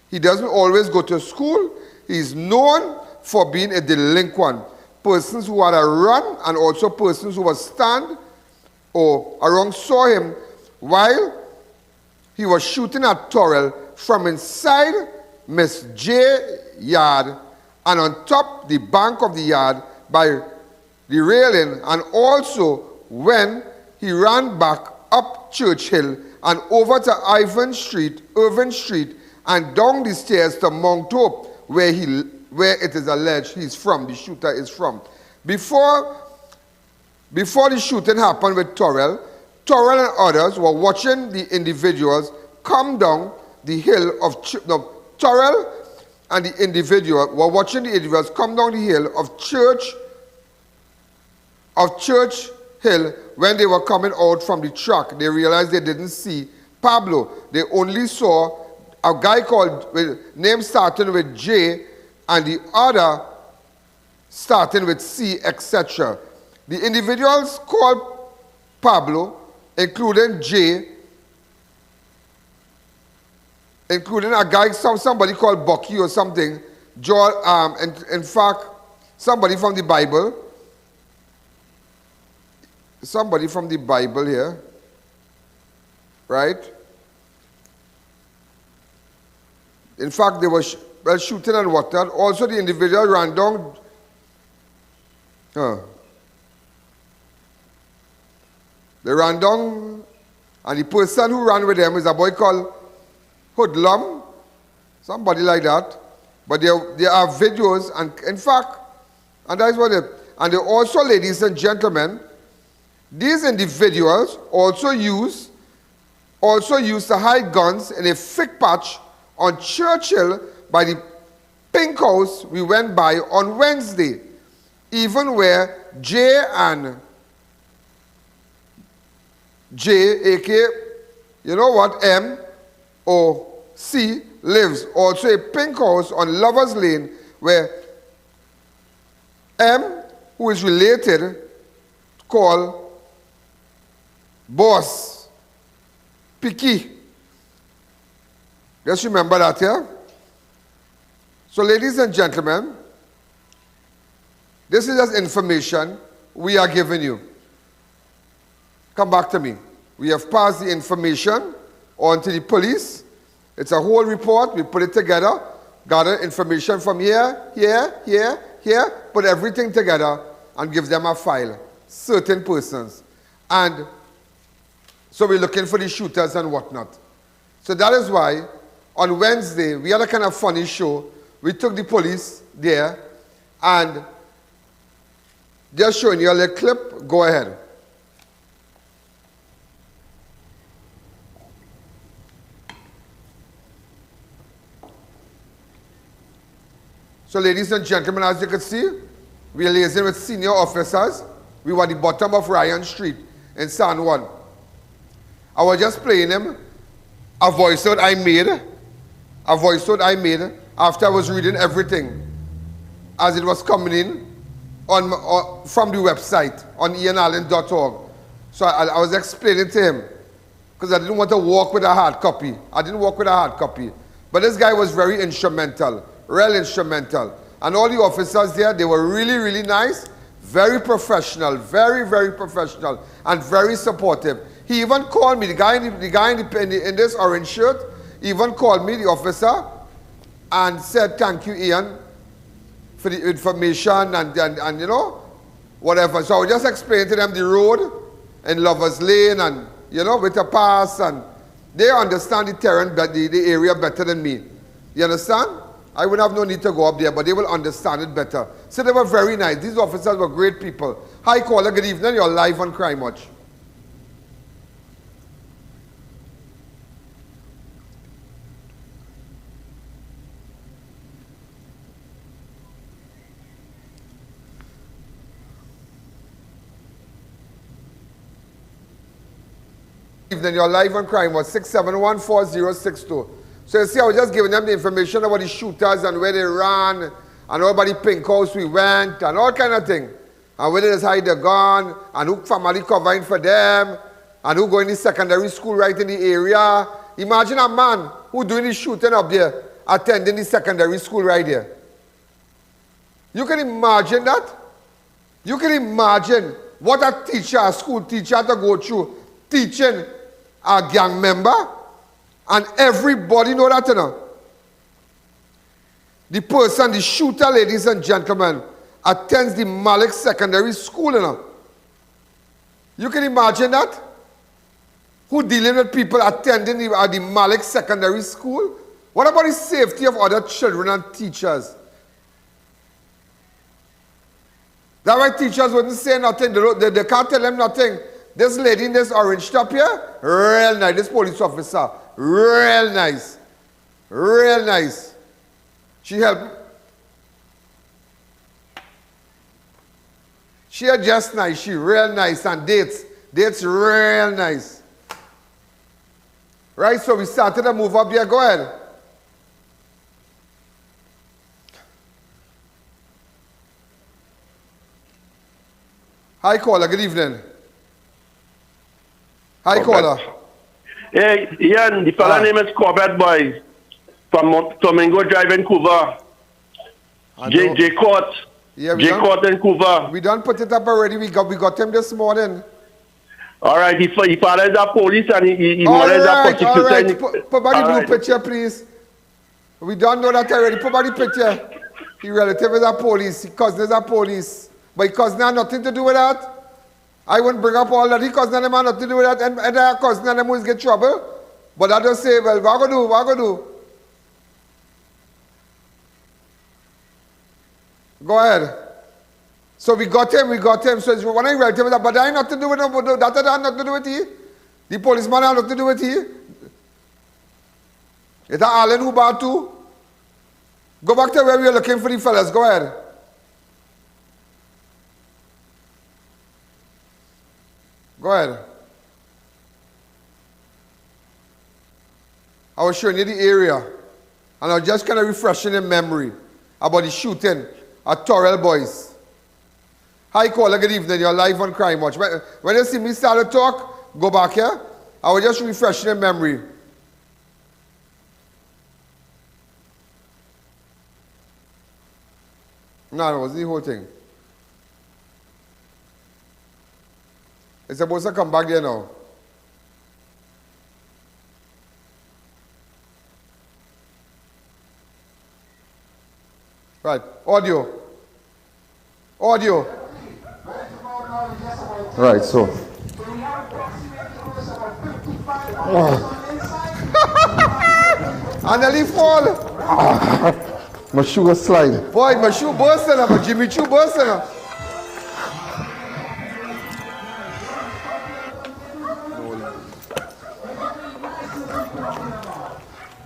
He doesn't always go to school. He's known for being a delinquent. Persons who had a run and also persons who was stand or around saw him while he was shooting at Torrell from inside Miss J yard and on top the bank of the yard by the railing, and also when he ran back up Churchill and over to Irvin Street, and down the stairs to Montauk, where it is alleged he's from, the shooter is from. Before the shooting happened with Torrell and others were watching the individuals come down the hill of Torrell and the individual were watching the individuals come down the hill of Church Hill. When they were coming out from the truck, they realized they didn't see Pablo. They only saw a guy name starting with J and the other starting with C, etc. The individuals called Pablo, including J, including a guy, somebody called Bucky or something, in fact, somebody from the Bible here, right? In fact, they were shooting and whatnot. Also, the individual ran down. They ran down, and the person who ran with them is a boy called Hoodlum, somebody like that. But there are videos, and in fact, and that's what and they also, ladies and gentlemen, these individuals also used to hide guns in a thick patch on Churchill by the pink house we went by on Wednesday, even where J, aka, you know what, M or C lives, also a pink house on Lovers Lane where M, who is related, called Boss Picky. Just remember that, yeah? So, ladies and gentlemen, this is just information we are giving you. Come back to me. We have passed the information on to the police. It's a whole report. We put it together, gather information from here, put everything together and give them a file. Certain persons. And So we're looking for the shooters and whatnot. So that is why on Wednesday, we had a kind of funny show. We took the police there and just showing you a little clip. Go ahead. So ladies and gentlemen, as you can see, we are liaising with senior officers. We were at the bottom of Ryan Street in San Juan. I was just playing him a voice note I made after I was reading everything as it was coming in from the website on ianallen.org. So I was explaining to him because I didn't want to walk with a hard copy. But this guy was very instrumental, real instrumental. And all the officers there, they were really, really nice, very professional, very, very professional, and very supportive. He even called me, the guy in this orange shirt, even called me, the officer, and said, thank you, I.A.N, for the information and you know, whatever. So I was just explaining to them the road in Lovers Lane and, you know, with a pass, and they understand the terrain, the area better than me. You understand? I would have no need to go up there, but they will understand it better. So they were very nice. These officers were great people. Hi, caller, good evening. You're live on Crime Watch. Evening, you're live on Crime Watch, 671-4062. So you see, I was just giving them the information about the shooters and where they ran, and all about the pink house we went, and all kind of thing. And where they just hide the gun, and who family covering for them, and who going to secondary school right in the area. Imagine a man who doing the shooting up there, attending the secondary school right there. You can imagine that? You can imagine what a teacher, a school teacher had to go through, teaching a gang member, and everybody know that, you know. The person, the shooter, ladies and gentlemen, attends the Malik Secondary School, you know. You can imagine that? Who dealing with people attending the Malik Secondary School? What about the safety of other children and teachers? That's why teachers wouldn't say nothing. They can't tell them nothing. This lady in this orange top here, real nice. This police officer, real nice. Real nice. She helped. She is just nice. She real nice. And dates real nice. Right, so we started to move up there. Go ahead. Hi, caller. Good evening. Hi, caller. Hey, Ian, the fella name is Corbett Boys from Domingo Drive in Couva. Jade Courts. Yeah, Jade Courts in Couva. We done put it up already. We got him this morning. All right, he father is a police and he mother is a prosecutor. All right, put back the blue picture, please. We don't know that already. Put back the picture. His relative is a police. His cousin is a police. But his cousin has nothing to do with that. I wouldn't bring up all that. His cousin and them have nothing to do with that. And their cousin and them always get trouble. But I just say, well, what I do? Go ahead. So we got him. So when I write him, but I have nothing to do with him. That had nothing to do with he. The policeman had nothing to do with he. It's I.A.N who bad too. Go back to where we were looking for the fellas. Go ahead. Go ahead. I was showing you the area. And I was just kind of refreshing in memory about the shooting at Torrell Boys. Hi, caller. Good evening. You're live on Crime Watch. When you see me start to talk, go back here. I was just refreshing in memory. No, it wasn't the whole thing. It's supposed to come back there now. Right, audio. Right, so And then he fall. My shoe was sliding. Boy, my shoe bursting up. My Jimmy shoe bursting up.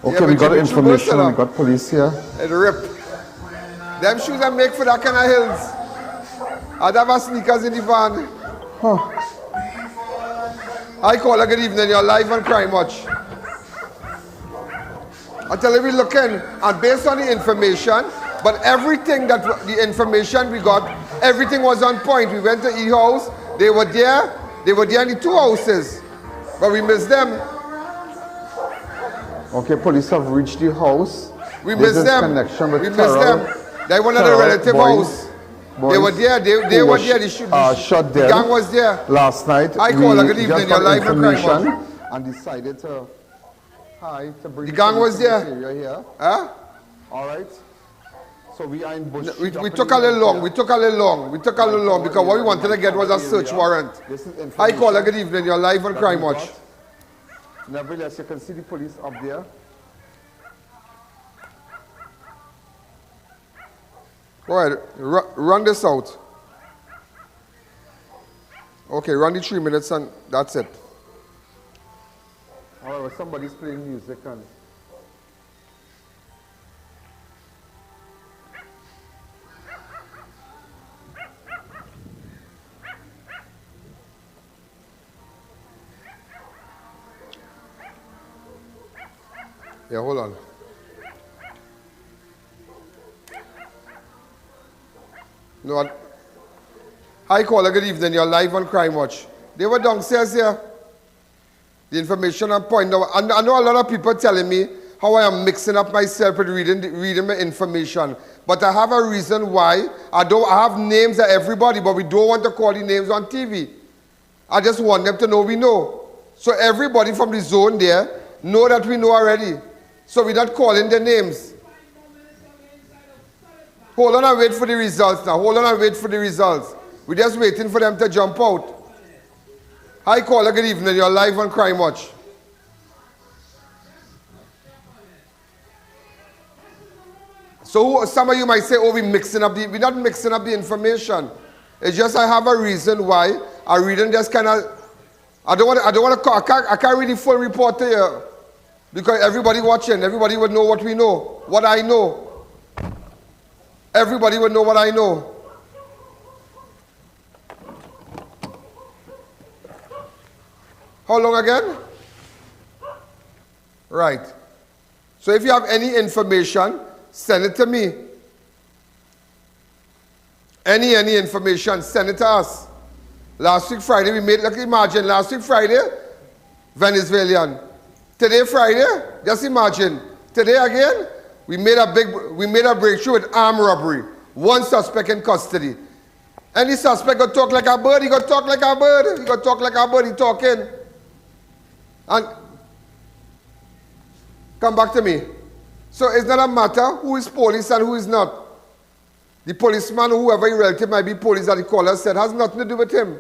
Okay, Yeah, we got Jimmy information. Chewbacca. We got police here. It rip. Them shoes I make for that kind of hills. I'd have a sneakers in the van. I call her good evening. You're live on Crime Watch. I tell you, we're looking, and based on the information, but everything that the information we got, everything was on point. We went to E house. They were there in the two houses, but we missed them. Okay, police have reached the house. We missed them. Connection with We missed them. They were at a relative house. They were there. They were there. Shot the dead. gang was there. Last night. I call her good evening. You're live on Crime Watch. And decided to bring the gang was there. Here. Huh? All right. So we are in bush. We took a little long. We took a little long because what we wanted to get was a search warrant. I call her good evening. You're live on Crime Watch. Nevertheless, you can see the police up there. Go ahead, run this out. Okay, run the 3 minutes and that's it. All right, well, somebody's playing music and... Yeah, hold on. No, hi, caller. Good evening. You're live on Crime Watch. They were downstairs here. The information on point. Now, I know a lot of people telling me how I am mixing up myself with reading my information. But I have a reason why. I have names of everybody, but we don't want to call the names on TV. I just want them to know we know. So everybody from the zone there know that we know already. So we're not calling their names. Hold on and wait for the results now. Hold on and wait for the results. We're just waiting for them to jump out. Hi, caller. Good evening. You're live on Crime Watch. So some of you might say, oh, we're not mixing up the information. It's just I have a reason why I'm reading this kind of, I can't read the full report to you. Because everybody watching, everybody would know what we know, what I know. Everybody would know what I know. How long again? Right. So if you have any information, send it to me. Any information, send it to us. Last week Friday, we made, look, imagine, last week Friday, Venezuelan. Today Friday, just imagine. Today again, we made a breakthrough with armed robbery. One suspect in custody. Any suspect go talk like a bird, he go talk like a bird. He go talk like a bird, he talking. And come back to me. So it's not a matter who is police and who is not. The policeman, whoever your relative might be police that the caller said, has nothing to do with him.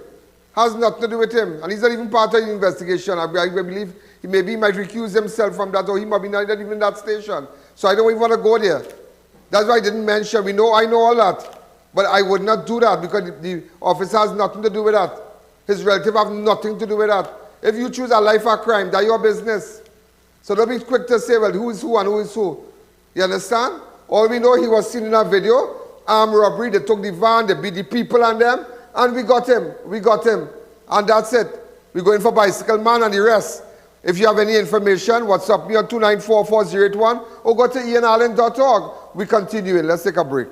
Has nothing to do with him. And he's not even part of the investigation. I believe he might recuse himself from that, or he might be not even in that station. So I don't even want to go there. That's why I didn't mention. I know all that. But I would not do that because the officer has nothing to do with that. His relative have nothing to do with that. If you choose a life of crime, that's your business. So don't be quick to say, well, who is who and who is who. You understand? All we know, he was seen in a video, armed robbery, they took the van, they beat the people on them, and we got him. We got him. And that's it. We're going for Bicycle Man and the rest. If you have any information, WhatsApp me on 2944081 or go to ianallen.org. We're continuing. Let's take a break.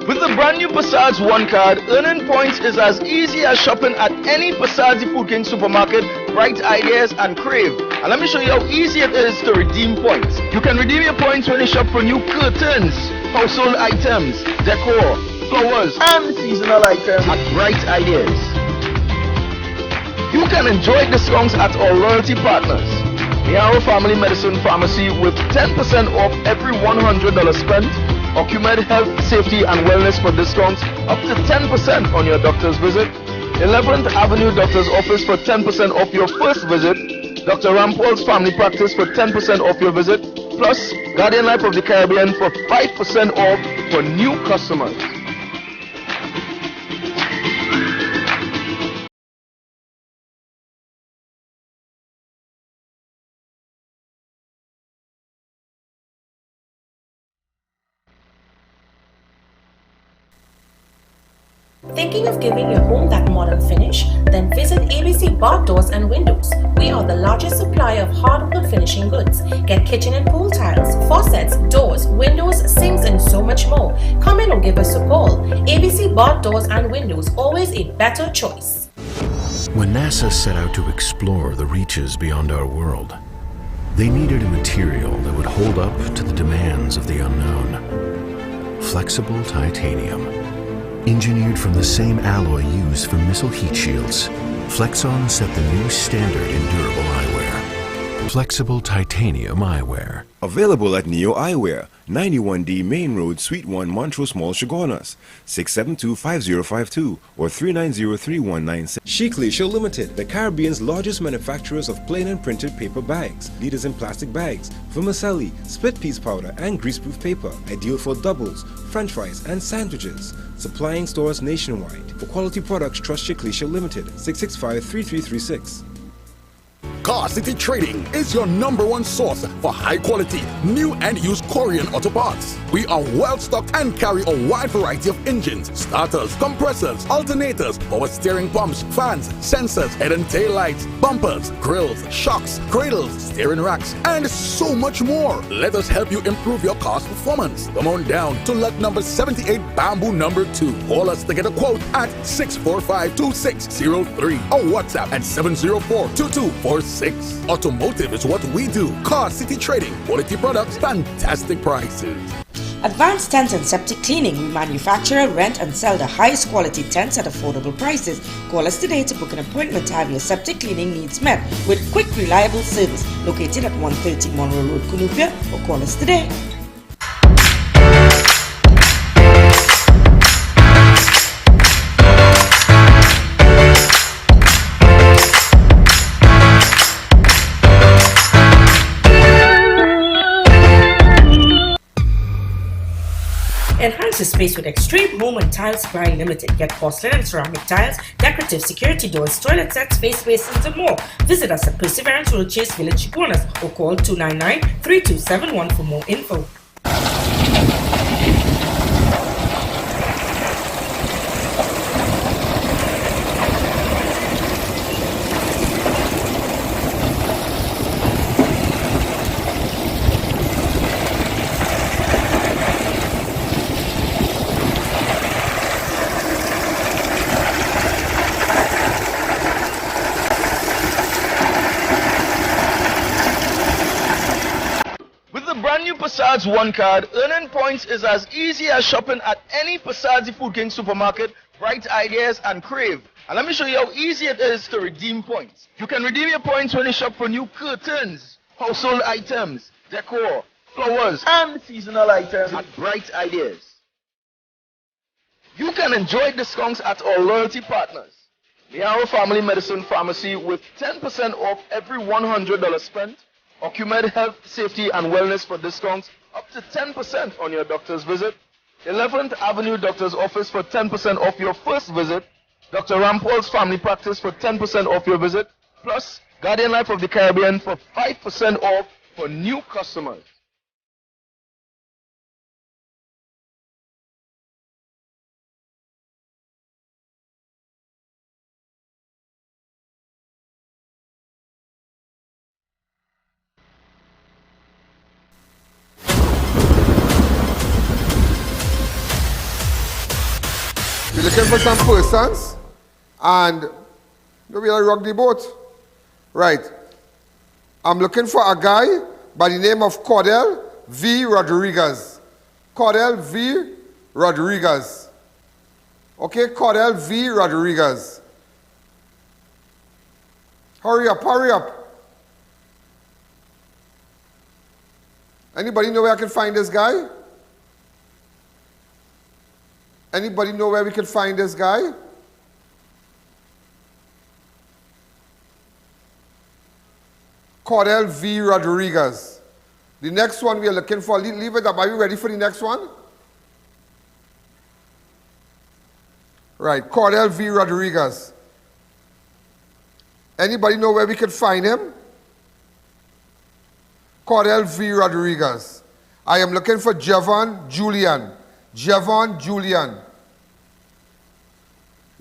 With the brand new Passage One card, earning points is as easy as shopping at any Passage Food King supermarket, Bright Ideas and Crave. And let me show you how easy it is to redeem points. You can redeem your points when you shop for new curtains, household items, decor, flowers, and seasonal items at Bright Ideas. You can enjoy discounts at our loyalty partners. I.A.N Family Medicine Pharmacy with 10% off every $100 spent. Uquire Health, Safety and Wellness for discounts up to 10% on your doctor's visit. 11th Avenue Doctor's Office for 10% off your first visit. Dr. Rampol's Family Practice for 10% off your visit. Plus, Guardian Life of the Caribbean for 5% off for new customers. Thinking of giving your home that modern finish? Then visit ABC Bar Doors and Windows. We are the largest supplier of hardwood finishing goods. Get kitchen and pool tiles, faucets, doors, windows, sinks, and so much more. Come in or give us a call. ABC Bar Doors and Windows, always a better choice. When NASA set out to explore the reaches beyond our world, they needed a material that would hold up to the demands of the unknown. Flexible titanium. Engineered from the same alloy used for missile heat shields, Flexon set the new standard in durable eyewear. Flexible titanium eyewear. Available at Neo Eyewear, 91D Main Road, Suite 1, Montrose Mall, Chaguanas, 672-5052 or 390-3196. Sheikleisha Limited, the Caribbean's largest manufacturers of plain and printed paper bags, leaders in plastic bags, vermicelli, split piece powder, and greaseproof paper, ideal for doubles, french fries, and sandwiches. Supplying stores nationwide. For quality products, trust Sheikleisha Limited, 665-3336. Car City Trading is your #1 source for high quality, new and used Korean auto parts. We are well stocked and carry a wide variety of engines, starters, compressors, alternators, power steering pumps, fans, sensors, head and tail lights, bumpers, grills, shocks, cradles, steering racks, and so much more. Let us help you improve your car's performance. Come on down to lot number 78 Bamboo number 2. Call us to get a quote at 645-2603 or WhatsApp at 704-2246. Automotive is what we do. Car City Trading. Quality products, fantastic prices. Advanced Tents and Septic Cleaning. We manufacture, rent and sell the highest quality tents at affordable prices. Call us today to book an appointment to have your septic cleaning needs met with quick, reliable service. Located at 130 Monroe Road, Tunapuna, or call us today. Enhance the space with Extreme Home and Tile Supply Limited. Get porcelain and ceramic tiles, decorative security doors, toilet sets, face basins, and more. Visit us at Perseverance Road, Chase Village, Chaguanas, or call 299-3271 for more info. Passage One card, earning points is as easy as shopping at any Passage Food King supermarket, Bright Ideas and Crave. And let me show you how easy it is to redeem points. You can redeem your points when you shop for new curtains, household items, decor, flowers, and seasonal items at Bright Ideas. You can enjoy discounts at our loyalty partners. I.A.N Family Medicine Pharmacy with 10% off every $100 spent. Uquire Health, Safety and Wellness for discounts up to 10% on your doctor's visit. 11th Avenue Doctor's Office for 10% off your first visit. Dr. Rampol's Family Practice for 10% off your visit. Plus, Guardian Life of the Caribbean for 5% off for new customers. We're looking for some persons, and we'll rock the boat. Right. I'm looking for a guy by the name of Kendell V. Rodriguez. Kendell V. Rodriguez. Okay, Kendell V. Rodriguez. Hurry up, hurry up. Anybody know where I can find this guy? Anybody know where we can find this guy? Cordell V. Rodriguez. The next one we are looking for, leave it up. Are you ready for the next one? Right, Cordell V. Rodriguez. Anybody know where we can find him? Cordell V. Rodriguez. I am looking for Javon Julian. Javon Julian.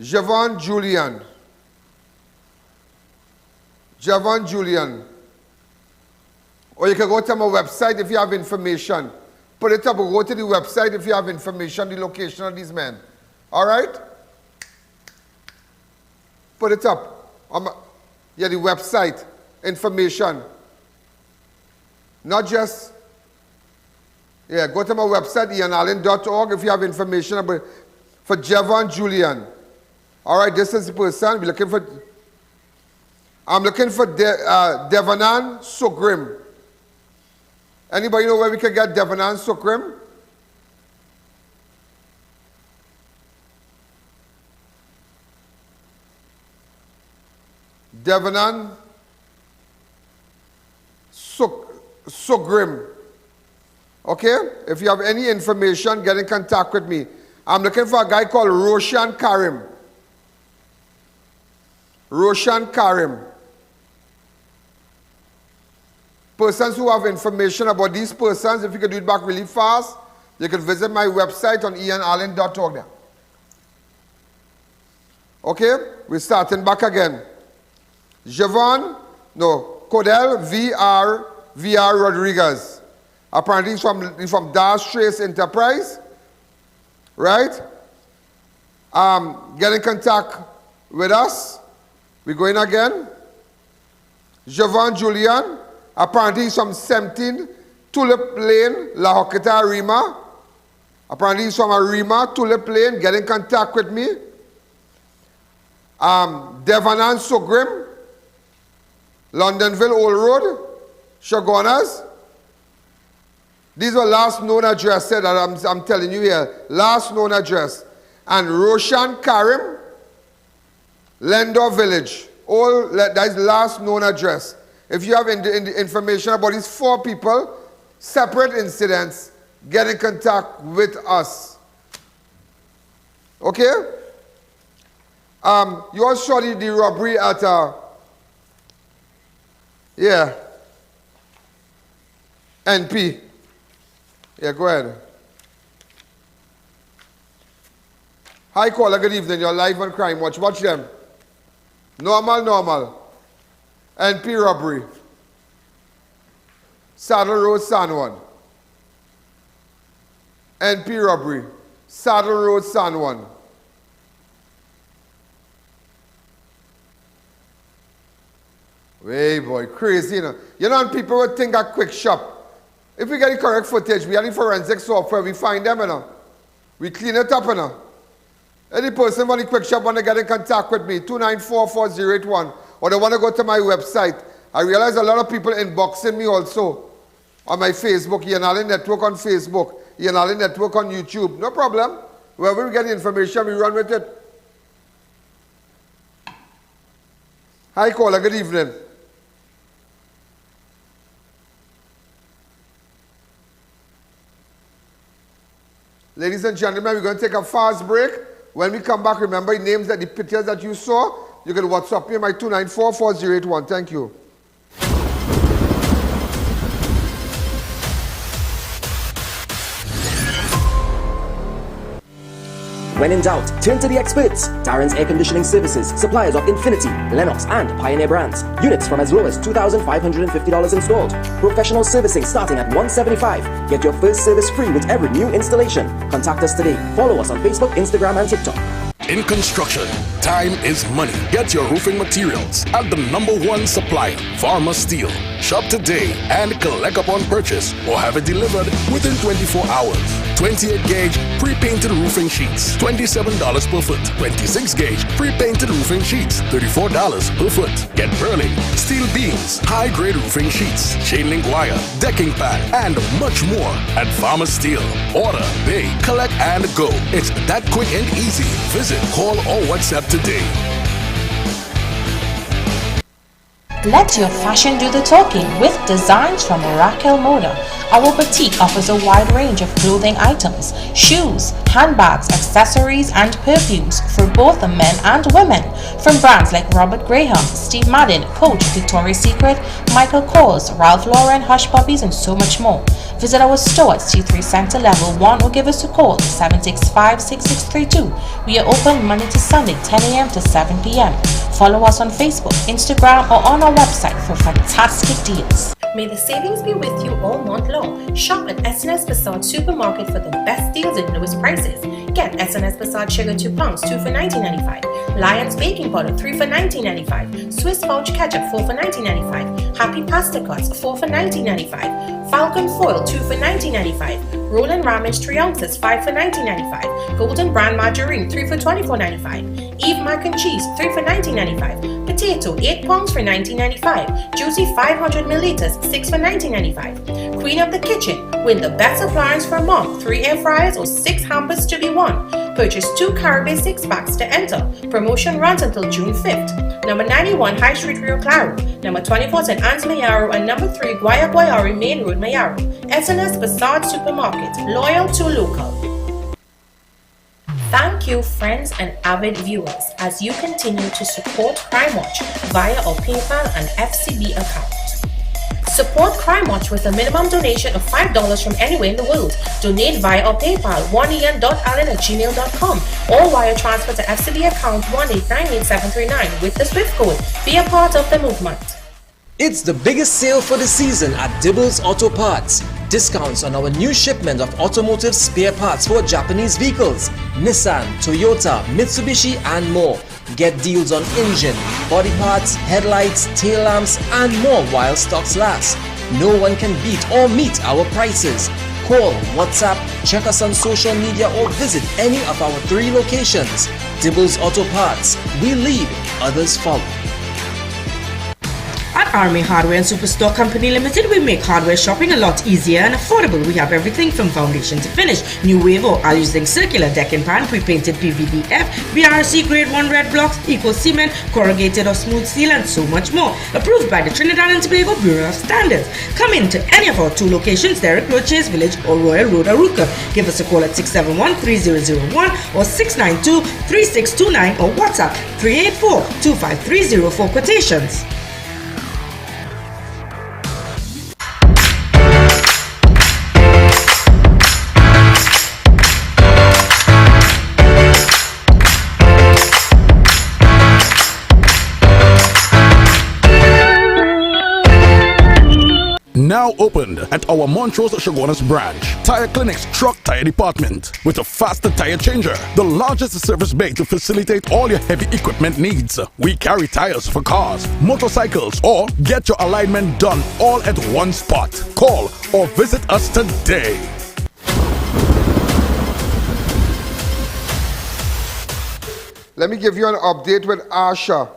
Javon Julian. Javon Julian. Or you can go to my website if you have information. Put it up or go to the website if you have information, the location of these men. All right? Put it up. Yeah, the website, information. Not just, yeah, go to my website, IANallen.org if you have information about, for Javon Julian. All right, this is the person. We're looking for, I'm looking for Devanan Sugrim. Anybody know where we can get Devanan Sugrim? Devanan Sugrim. Okay? If you have any information, get in contact with me. I'm looking for a guy called Roshan Karim. Roshan Karim. Persons who have information about these persons, if you can do it back really fast, you can visit my website on IANallen.org there. Okay? We're starting back again. Javon, no, Cordell VR Rodriguez. Apparently he's from Dash Trace Enterprise. Right? Get in contact with us. We're going again. Javon Julian. Apparently he's from 17 Tulip Lane, La Hoqueta, Rima. Apparently he's from Arima, Tulip Lane. Get in contact with me. Devanan Sugrim. Londonville Old Road, Chaguanas. These are last known address that I'm telling you here. Last known address. And Roshan Karim, Lendor Village. All that is last known address. If you have information about these 4 people, separate incidents, get in contact with us. Okay? You all saw the robbery at yeah. NP. Yeah, go ahead. Hi, caller. Good evening. You're live on Crime Watch. Watch them. Normal. NP robbery. Saddle Road, San Juan. NP robbery. Saddle Road, San Juan. Hey boy, crazy, you know. You know, and people would think a quick shop. If we get the correct footage, we have the forensic software, we find them, you know. We clean it up, you know. Any person want the quick shop want to get in contact with me, 294-4081, or they want to go to my website. I realize a lot of people inboxing me also on my Facebook, I.A.N Allen Network on Facebook, I.A.N Allen Network on YouTube. No problem. Wherever we get the information, we run with it. Hi, caller. Good evening. Ladies and gentlemen, we're going to take a fast break. When we come back, remember the names that the pictures that you saw. You can WhatsApp me my 294-4081. Thank you. When in doubt, turn to the experts. Darren's Air Conditioning Services, suppliers of Infinity, Lennox, and Pioneer brands. Units from as low as $2,550 installed. Professional servicing starting at $175. Get your first service free with every new installation. Contact us today. Follow us on Facebook, Instagram, and TikTok. In construction, Time is money. Get your roofing materials at the #1 supplier, Farmer Steel. Shop today and collect upon purchase or have it delivered within 24 hours. 28 gauge pre-painted roofing sheets, $27 per foot. 26 gauge pre-painted roofing sheets, $34 per foot. Get purling, steel beams, high-grade roofing sheets, chain link wire, decking pad, and much more at Farmer Steel. Order, pay, collect, and go. It's that quick and easy. Visit, call, or WhatsApp today. Let your fashion do the talking with designs from Raquel Mona. Our boutique offers a wide range of clothing items, shoes, handbags, accessories, and perfumes for both the men and women. From brands like Robert Graham, Steve Madden, Coach, Victoria's Secret, Michael Kors, Ralph Lauren, Hush Puppies, and so much more. Visit our store at C3 Center Level 1 or give us a call 765-6632. We are open Monday to Sunday 10 a.m. to 7 p.m. Follow us on Facebook, Instagram, or on our website for fantastic deals. May the savings be with you all month long. Shop at S&S Passat Supermarket for the best deals and lowest prices. Get S&S Passat sugar 2 pounds, 2 for $19.95. Lions baking powder, 3 for $19.95. Swiss pouch ketchup, 4 for $19.95. Happy pasta cuts, 4 for $19.95. Falcon foil, 2 for $19.95. Roland Ramage 3 ounces, 5 for $19.95. Golden brand margarine, 3 for $24.95. Eve mac and cheese, 3 for $19.95. Potato, 8 pounds for $19.95. Juicy 500 milliliters, 6 for $19.95. Queen of the kitchen, win the best appliance for a month, 3 air fryers or 6 hampers to be won. Purchase 2 Caribbean 6-packs to enter. Promotion runs until June 5th. Number 91 High Street, Rio Claro. Number 24 St. Anne's, Mayaro. And number 3 Guayari Main Road, Mayaro. S&S Passat Supermarket, loyal to local. Thank you, friends and avid viewers, as you continue to support Crime Watch via our PayPal and FCB account. Support Crime Watch with a minimum donation of $5 from anywhere in the world. Donate via our PayPal 1ian.allen@gmail.com or wire transfer to FCB account 1898739 with the SWIFT code. Be a part of the movement. It's the biggest sale for the season at Dibbles Auto Parts. Discounts on our new shipment of automotive spare parts for Japanese vehicles, Nissan, Toyota, Mitsubishi, and more. Get deals on engine, body parts, headlights, tail lamps, and more while stocks last. No one can beat or meet our prices. Call, WhatsApp, check us on social media, or visit any of our 3 locations. Dibbles Auto Parts. We lead, others follow. At Army Hardware and Superstore Company Limited, we make hardware shopping a lot easier and affordable. We have everything from foundation to finish. New wave or alias circular deck and pan, pre-painted PVDF, BRC grade 1 red blocks, equal cement, corrugated or smooth steel, and so much more. Approved by the Trinidad and Tobago Bureau of Standards. Come in to any of our 2 locations, Derrick Road, Chase Village, or Royal Road, Aruca. Give us a call at 671-3001 or 692-3629 or WhatsApp 384-25304 for quotations. Now opened at our Montrose Chaguanas branch, Tire Clinic's truck tire department with a faster tire changer, the largest service bay to facilitate all your heavy equipment needs. We carry tires for cars, motorcycles, or get your alignment done all at one spot. Call or visit us today. Let me give you an update with Asha.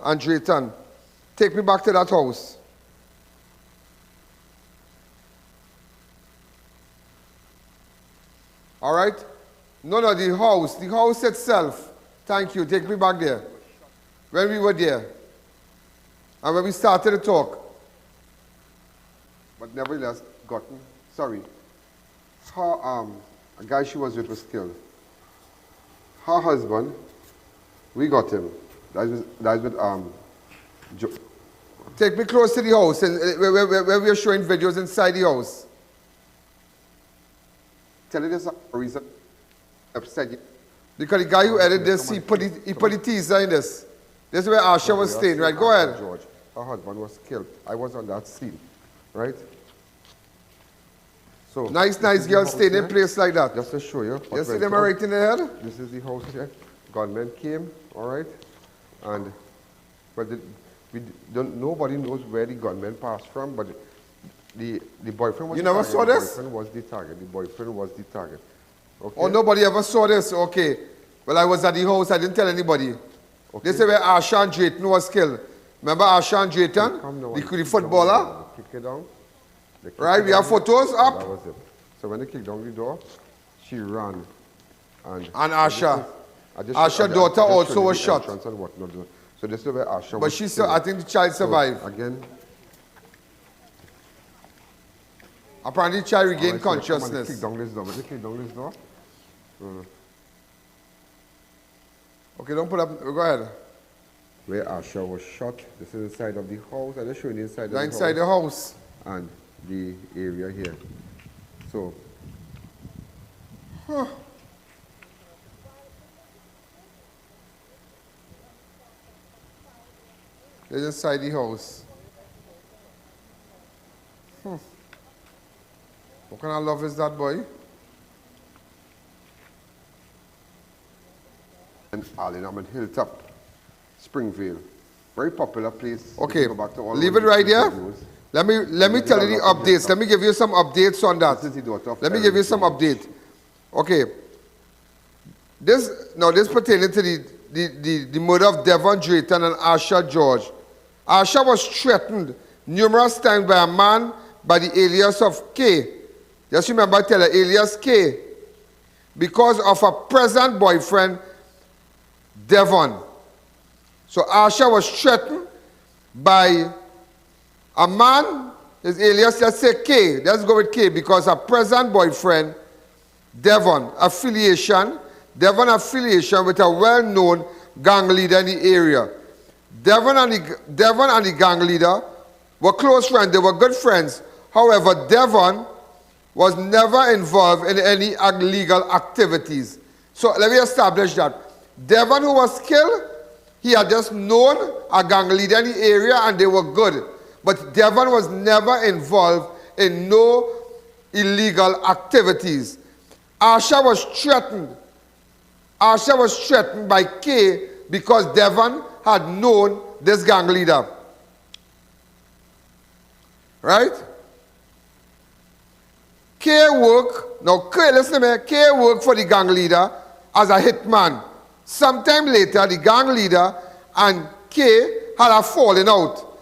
And Drayton. Take me back to that house. All right? No, the house itself. Thank you. Take me back there. When we were there. And when we started to talk. But nevertheless, sorry. Her, a guy she was with was killed. Her husband, we got him. That's with, take me close to the house and where we are showing videos inside the house. Tell you this reason upset you. Because the guy who edited this, he put the teaser in this. This is where Asha was staying, right? Go ahead. George, her husband was killed. I was on that scene, right? So nice girl staying in place like that. Just to show you. You see them right in the head? This is the house here. Gunmen came, all right, and but nobody knows where the gunmen passed from, but the boyfriend was. You never saw this? The boyfriend was the target. The boyfriend was the target. Okay. Oh, nobody ever saw this. Okay. Well, I was at the house. I didn't tell anybody. Okay. This is where I.A.N. was killed. Remember I.A.N. the footballer? Kick it down. Right, we have photos up. That was it. So when they kicked down the door, she ran. And Asha. Asha's daughter also was shot. And whatnot. So this is where Asha but she still, I think the child survived. So again. Apparently the child regained consciousness. Kick down this door. When they kick down this door. Okay, don't put up. Go ahead. Where Asha was shot. This is the side of the house. I just show you the inside of the house. Inside the house. And the area here. So. Huh. They're inside the house. What kind of love is that, boy? And Allen Hilltop, Springvale. Very popular place. Okay, go back to all leave it right here. Let me tell you the updates. Let me give you some updates on that. Let me give you some update. Okay. This pertaining to the murder of Devon Drayton and Asha George. Asha was threatened numerous times by a man by the alias of K. Just remember I tell her alias K. Because of her present boyfriend, Devon. So Asha was threatened by a man, his alias, let's say K. Let's go with K because her present boyfriend, Devon affiliation with a well-known gang leader in the area. Devon and the gang leader were close friends. They were good friends. However, Devon was never involved in any illegal activities. So let me establish that. Devon, who was killed, he had just known a gang leader in the area and they were good. But Devon was never involved in no illegal activities. Asha was threatened. Asha was threatened by K because Devon had known this gang leader. Right? K worked for the gang leader as a hitman. Sometime later, the gang leader and K had a falling out.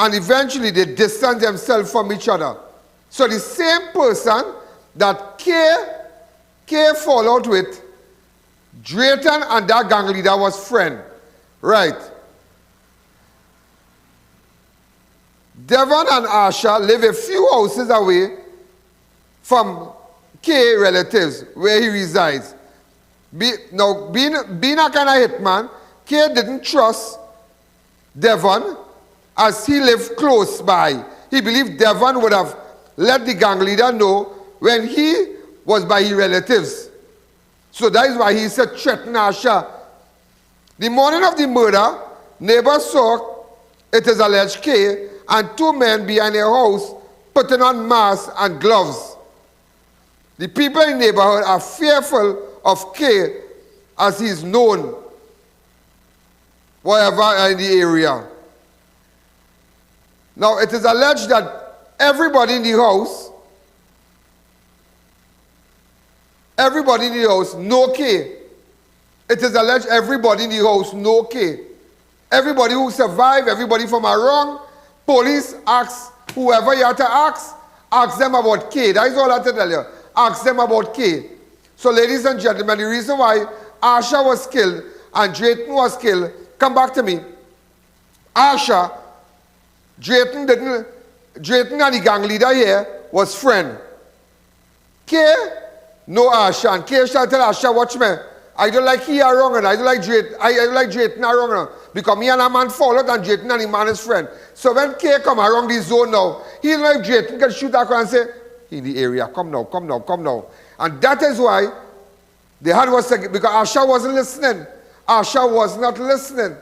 And eventually they distanced themselves from each other. So the same person that K fall out with, Drayton and that gang leader was friend. Right. Devon and Asha live a few houses away from K relatives where he resides. Being a kind of hitman, K didn't trust Devon as he lived close by. He believed Devon would have let the gang leader know when he was by his relatives. So that is why he said threaten Asha. The morning of the murder, neighbors saw it is alleged K and two men behind a house putting on masks and gloves. The people in the neighborhood are fearful of K as he is known wherever in the area. Now it is alleged that everybody in the house know K. It is alleged everybody in the house know K. Everybody who survived, everybody from around, police ask whoever you have to ask them about K. That is all I have to tell you. Ask them about K. So ladies and gentlemen, the reason why Asha was killed and Drayton was killed, come back to me. Asha, Drayton and the gang leader here was friend. K, no Asha. And K shall tell Asha, watch me. I don't like he are wrong and I don't like Drayton. I don't like Drayton are wrong now. Because me and a man fall out and Drayton and the man is friend. So when K come around the zone now, he don't like Drayton can shoot that and say, in the area, come now. And that is why they had was because Asha wasn't listening. Asha was not listening.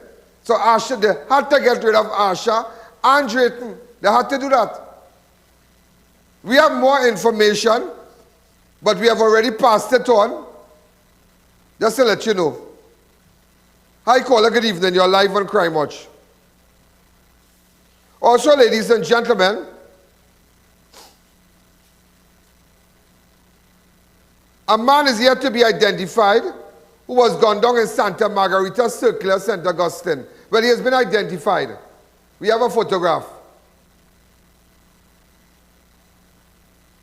So Asha, they had to get rid of Asha and Drayton. They had to do that. We have more information, but we have already passed it on. Just to let you know. Hi, caller, good evening. You're live on Crime Watch. Also, ladies and gentlemen, a man is yet to be identified who was gunned down in Santa Margarita Circular, St. Augustine. Well, he has been identified. We have a photograph.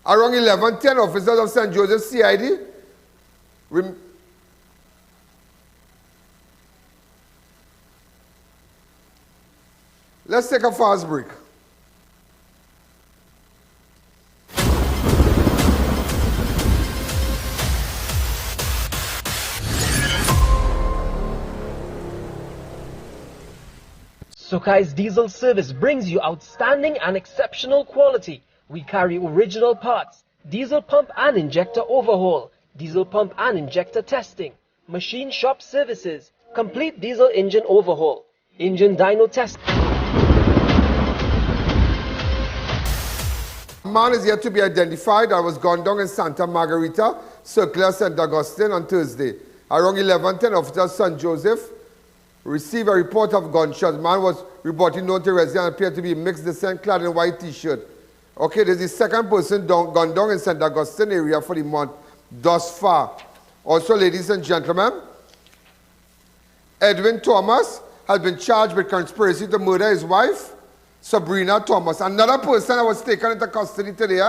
Around 11:10, officers of St Joseph CID let's take a fast break. Sokai's diesel service brings you outstanding and exceptional quality. We carry original parts, diesel pump and injector overhaul, diesel pump and injector testing, machine shop services, complete diesel engine overhaul, engine dyno test. A man is yet to be identified that was gunned down in Santa Margarita Circular, St. Augustine on Thursday. Around 11:10, officers St. Joseph received a report of gunshots. Man was reported known to resident and appeared to be mixed descent, clad in white t-shirt. Okay, this is the second person gunned down in St. Augustine area for the month thus far. Also, ladies and gentlemen, Edwin Thomas has been charged with conspiracy to murder his wife, Sabrina Thomas. Another person that was taken into custody today,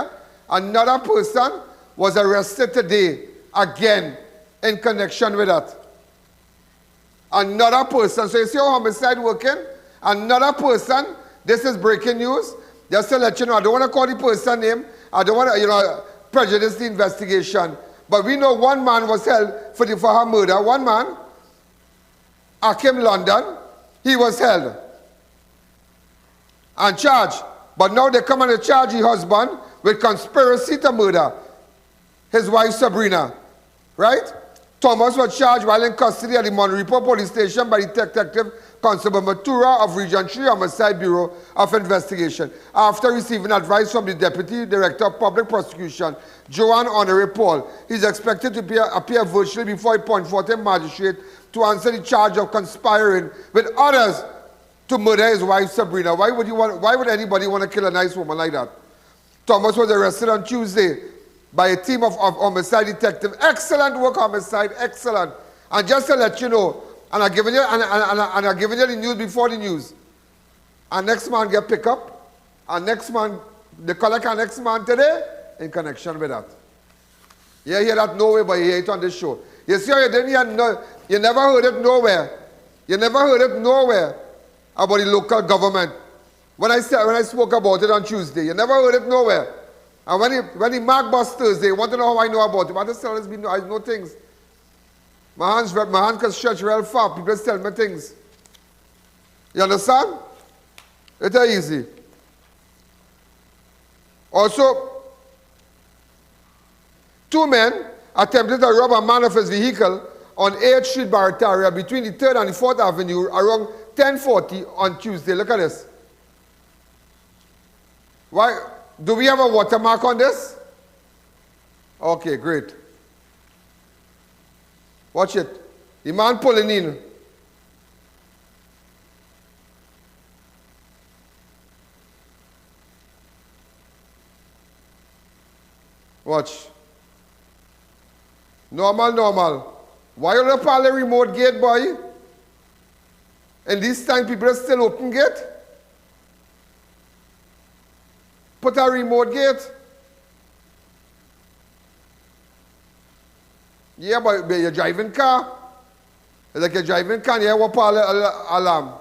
another person was arrested today, again, in connection with that. Another person, so you see how homicide working? Another person, this is breaking news. Just to let you know, I don't want to call the person name. I don't want to, prejudice the investigation. But we know one man was held for her murder. One man, Akim London, he was held and charged. But now they come and charge the husband with conspiracy to murder his wife Sabrina. Right? Thomas was charged while in custody at the Monrepo Police Station by Detective Constable Matura of Region 3 Homicide Bureau of Investigation after receiving advice from the Deputy Director of Public Prosecution, Joanne Honoré Paul. He's expected to appear virtually before a Pontfortin magistrate to answer the charge of conspiring with others to murder his wife Sabrina. Why would anybody want to kill a nice woman like that? Thomas was arrested on Tuesday by a team of homicide detectives. Excellent work, homicide, excellent. And just to let you know, and I'm giving you the news before the news. Our next man get picked up. Our next man, they collect our next man today in connection with that. You hear that nowhere, but you hear it on this show. You see how you didn't hear, you never heard it nowhere. You never heard it nowhere about the local government. When I spoke about it on Tuesday, you never heard it nowhere. And when he marked bus Thursday, you want to know how I know about it. I just tell I know things. My hands can stretch real far. People just tell me things. You understand? It's easy. Also, 2 men attempted to rob a man of his vehicle on 8th Street, Barataria, between the 3rd and the 4th Avenue, around 10:40 on Tuesday. Look at this. Why? Do we have a watermark on this? Okay, great. Watch it. The man pulling in. Watch. Normal. Why you don't call a remote gate, boy? And this time people are still open gate? Put a remote gate. Yeah, but you're driving car. It's like you're driving car and you have a alarm.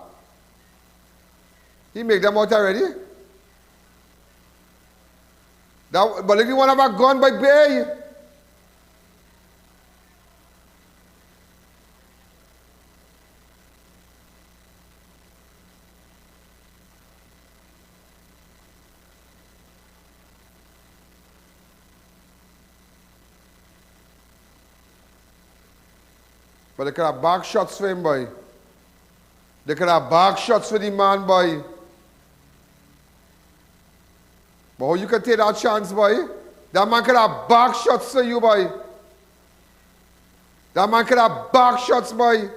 He make them out already. But if you want to have a gun by bay, but they could have back shots for him, boy. They could have back shots for the man, boy. But how you can take that chance, boy? That man could have back shots to you, boy. That man could have back shots, boy.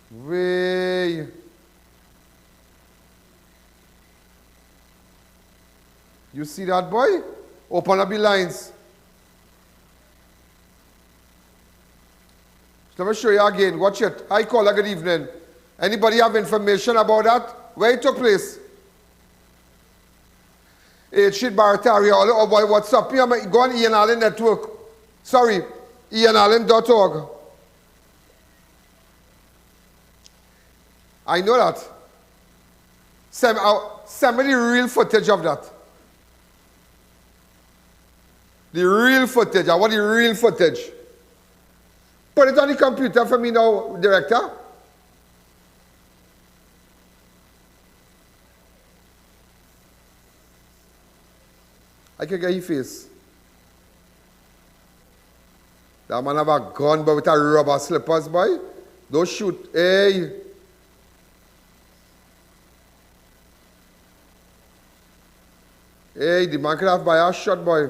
Way. You see that, boy? Open up the lines. Let me show you again. Watch it. Hi, caller. Good evening. Anybody have information about that? Where it took place? 8th Street, Barataria. Oh boy, what's up? Go on I.A.N. Allen Network. Sorry, IANallen.org. I know that. Send me the real footage of that. The real footage. I want the real footage. Put it on the computer for me now, director. I can get his face. That man have a gun, but with a rubber slippers, boy. Don't shoot. Hey. Hey, the man could have by a shot, boy.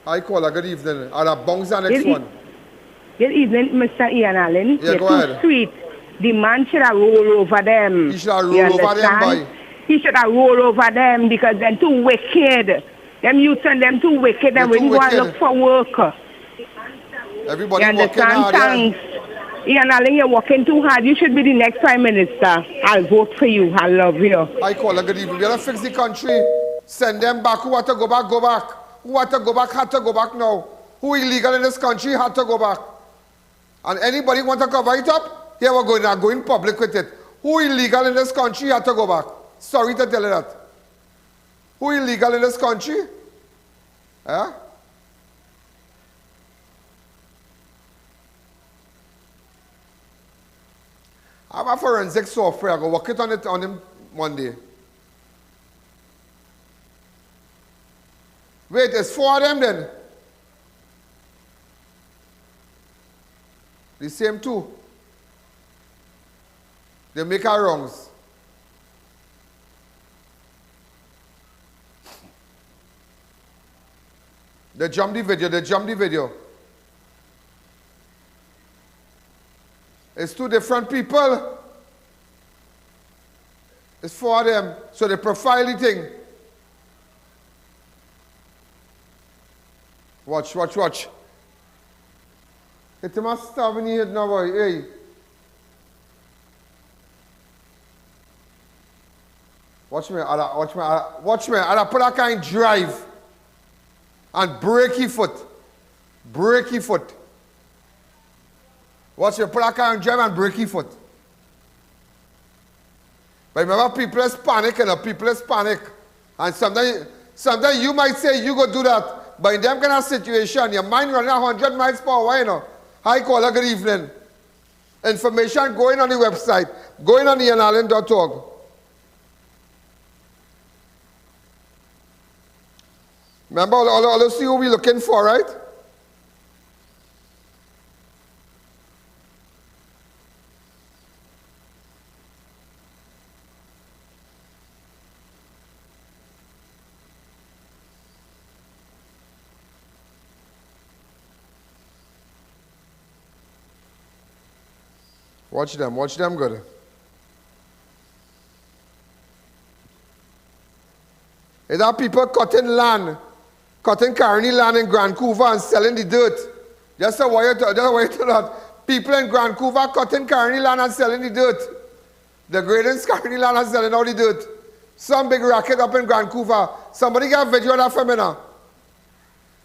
Hi, caller. Good evening. I'll bounce the next one. Good evening, Mr. I.A.N. Allen. Yeah, go ahead. Sweet. The man should have rolled over them. He should have rolled over them, boy. He should have rolled over them because they're too wicked. Them youths and them too wicked. They wouldn't go and look for work. Everybody you working hard. Thanks. I.A.N. Allen, you're working too hard. You should be the next Prime Minister. I'll vote for you. I love you. Hi, caller. Good evening. We gotta fix the country. Send them back. Who want to go back, go back. Who want to go back, had to go back now. Who illegal in this country, had to go back. And anybody want to cover it up? Here we're going now, going public with it. Who illegal in this country, had to go back. Sorry to tell you that. Who illegal in this country? Huh? I have a forensic software. I go work it on him one day. Wait, it's 4 of them then? The same 2. They make our wrongs. They jump the video. It's 2 different people. It's 4 of them. So they profile the thing. Watch. It must stop in here now, boy. Hey. Watch me. I'll put a kind drive and break his foot. Watch me. Put a kind drive and break his foot. But remember, people is panic, and sometimes you might say you go do that. But in them kind of situation, your mind running 100 miles per hour, you know. Hi, caller, good evening. Information going on the website, going on IANallen.org. Remember, all see who we're looking for, right? Watch them good. Is that people cutting carny land in Grand Couva and selling the dirt? Just a way to that. People in Grand Couva cutting carny land and selling the dirt. The grading carny land and selling all the dirt. Some big racket up in Grand Couva. Somebody got a video of that for me now.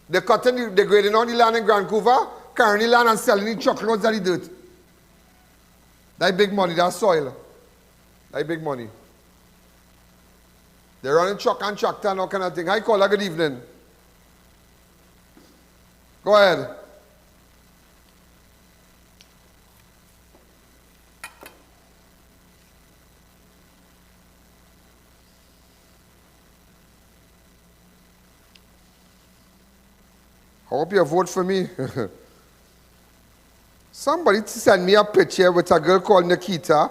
They're grading all the land in Grand Couva, carny land and selling the truckloads of the dirt. That big money, that soil. That big money. They're running truck and tractor and all kind of thing. Hi, caller, good evening. Go ahead. I hope you vote for me. Somebody sent me a picture with a girl called Nikita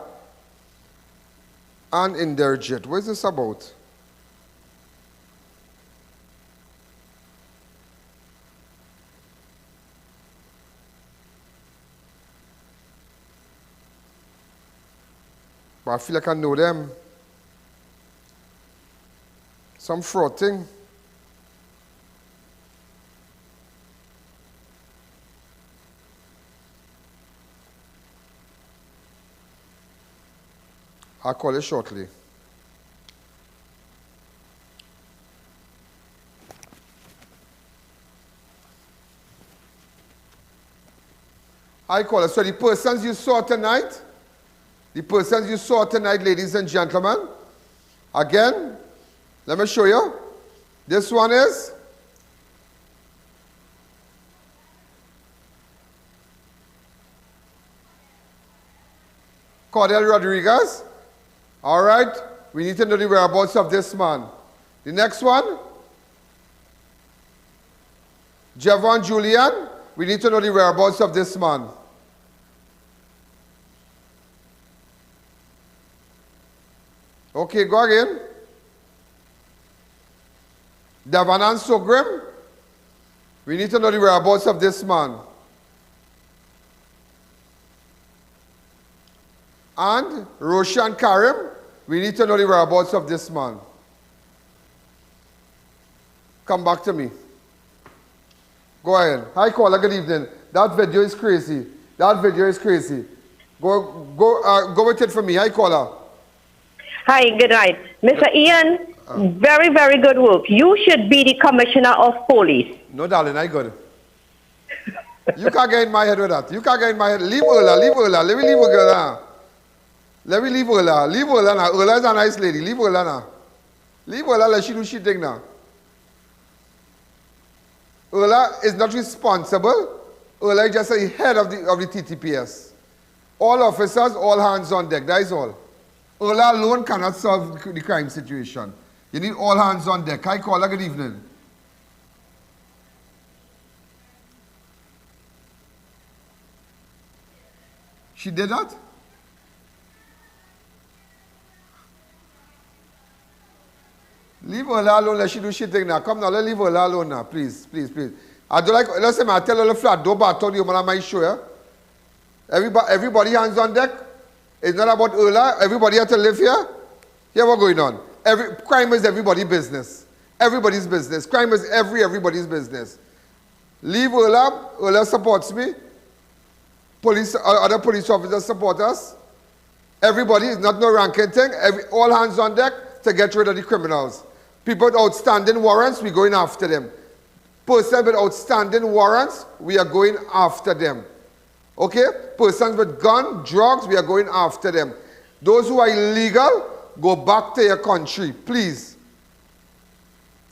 and Inderjit. What is this about? But I feel like I know them. Some fraud thing. I'll call it shortly. I call it. So the persons you saw tonight, ladies and gentlemen, again, let me show you. This one is Cordell Rodriguez. All right, we need to know the whereabouts of this man. The next one, Javon Julian. We need to know the whereabouts of this man. Okay, go again. Davanan Sogrim. We need to know the whereabouts of this man. And Roshan Karim. We need to know the whereabouts of this man. Come back to me. Go ahead. Hi, caller. Good evening. That video is crazy. That video is crazy. Go with it for me. Hi, caller. Hi, good night. Mr. I.A.N., very, very good work. You should be the commissioner of police. No, darling, I got it. You can't get in my head with that. You can't get in my head. Leave Ola, leave Ola. Let me leave Ola. Let me leave Ola. Leave Ola now. Ola is a nice lady. Leave Ola now. Leave Ola, let she do she thing now. Ola is not responsible. Ola is just the head of the TTPS. All officers, all hands on deck. That is all. Ola alone cannot solve the crime situation. You need all hands on deck. Hi, caller. Good evening. She did that? Leave Ola alone. Let she do she thing now. Come now. Let's leave Ola alone now. Please, please, please. I don't like. Listen, I tell Ola flat. Don't battle you, man. I might show you. Everybody hands on deck. It's not about Ola. Everybody has to live here. Here what's going on. Crime is everybody's business. Everybody's business. Crime is everybody's business. Leave Ola. Ola supports me. Other police officers support us. Everybody is not no ranking thing. All hands on deck to get rid of the criminals. People with outstanding warrants, we're going after them. Persons with outstanding warrants, we are going after them. Okay? Persons with gun, drugs, we are going after them. Those who are illegal, go back to your country, please.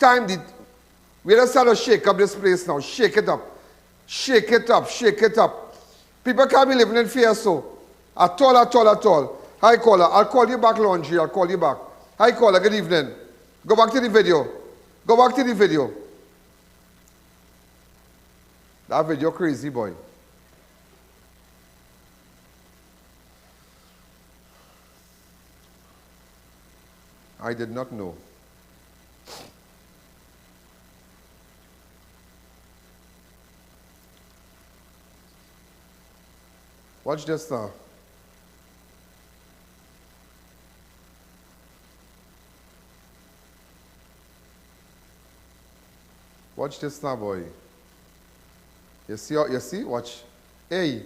We just start to shake up this place now. Shake it up. Shake it up. Shake it up. People can't be living in fear so. At all. Hi, caller. I'll call you back, Laundry. I'll call you back. Hi, caller. Good evening. Go back to the video. Go back to the video. That video crazy, boy. I did not know. Watch this now. Watch this now, boy. You see? Watch. Hey.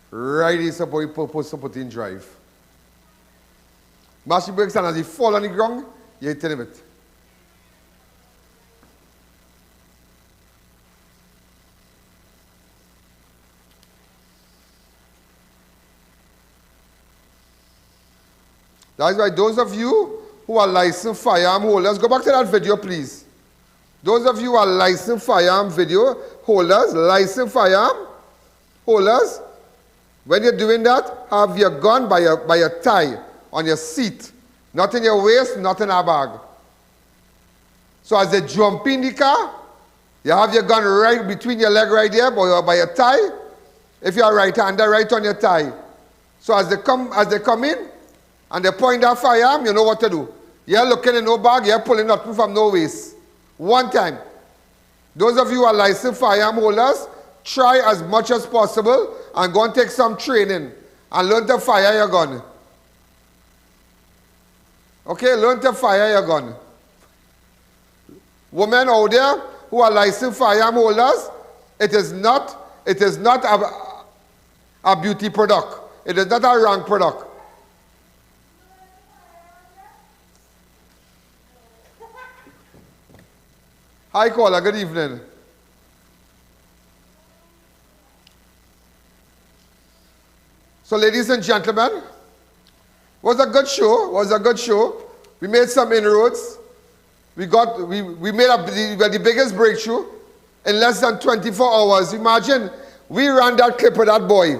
Right is boy purpose to put in drive. Mash brakes and as he fall on the ground, you tell him it. That is why those of you who are licensed firearm holders, go back to that video, please. Those of you who are licensed firearm video holders, licensed firearm holders, when you're doing that, have your gun by your tie on your seat. Not in your waist, not in a bag. So as they jump in the car, You have your gun right between your leg right there, by your thigh. If you're right-hander, right on your thigh. So as they come in, and they point that firearm, you know what to do. You're looking in no bag, you're pulling nothing from no waist. One time. Those of you who are licensed firearm holders, try as much as possible and go and take some training and learn to fire your gun. Okay, learn to fire your gun. Women out there who are licensed firearm holders, it is not a beauty product. It is not a rank product. Hi, caller. Good evening. So, ladies and gentlemen, was a good show. We made some inroads. We made the biggest breakthrough in less than 24 hours. Imagine, we ran that clip of that boy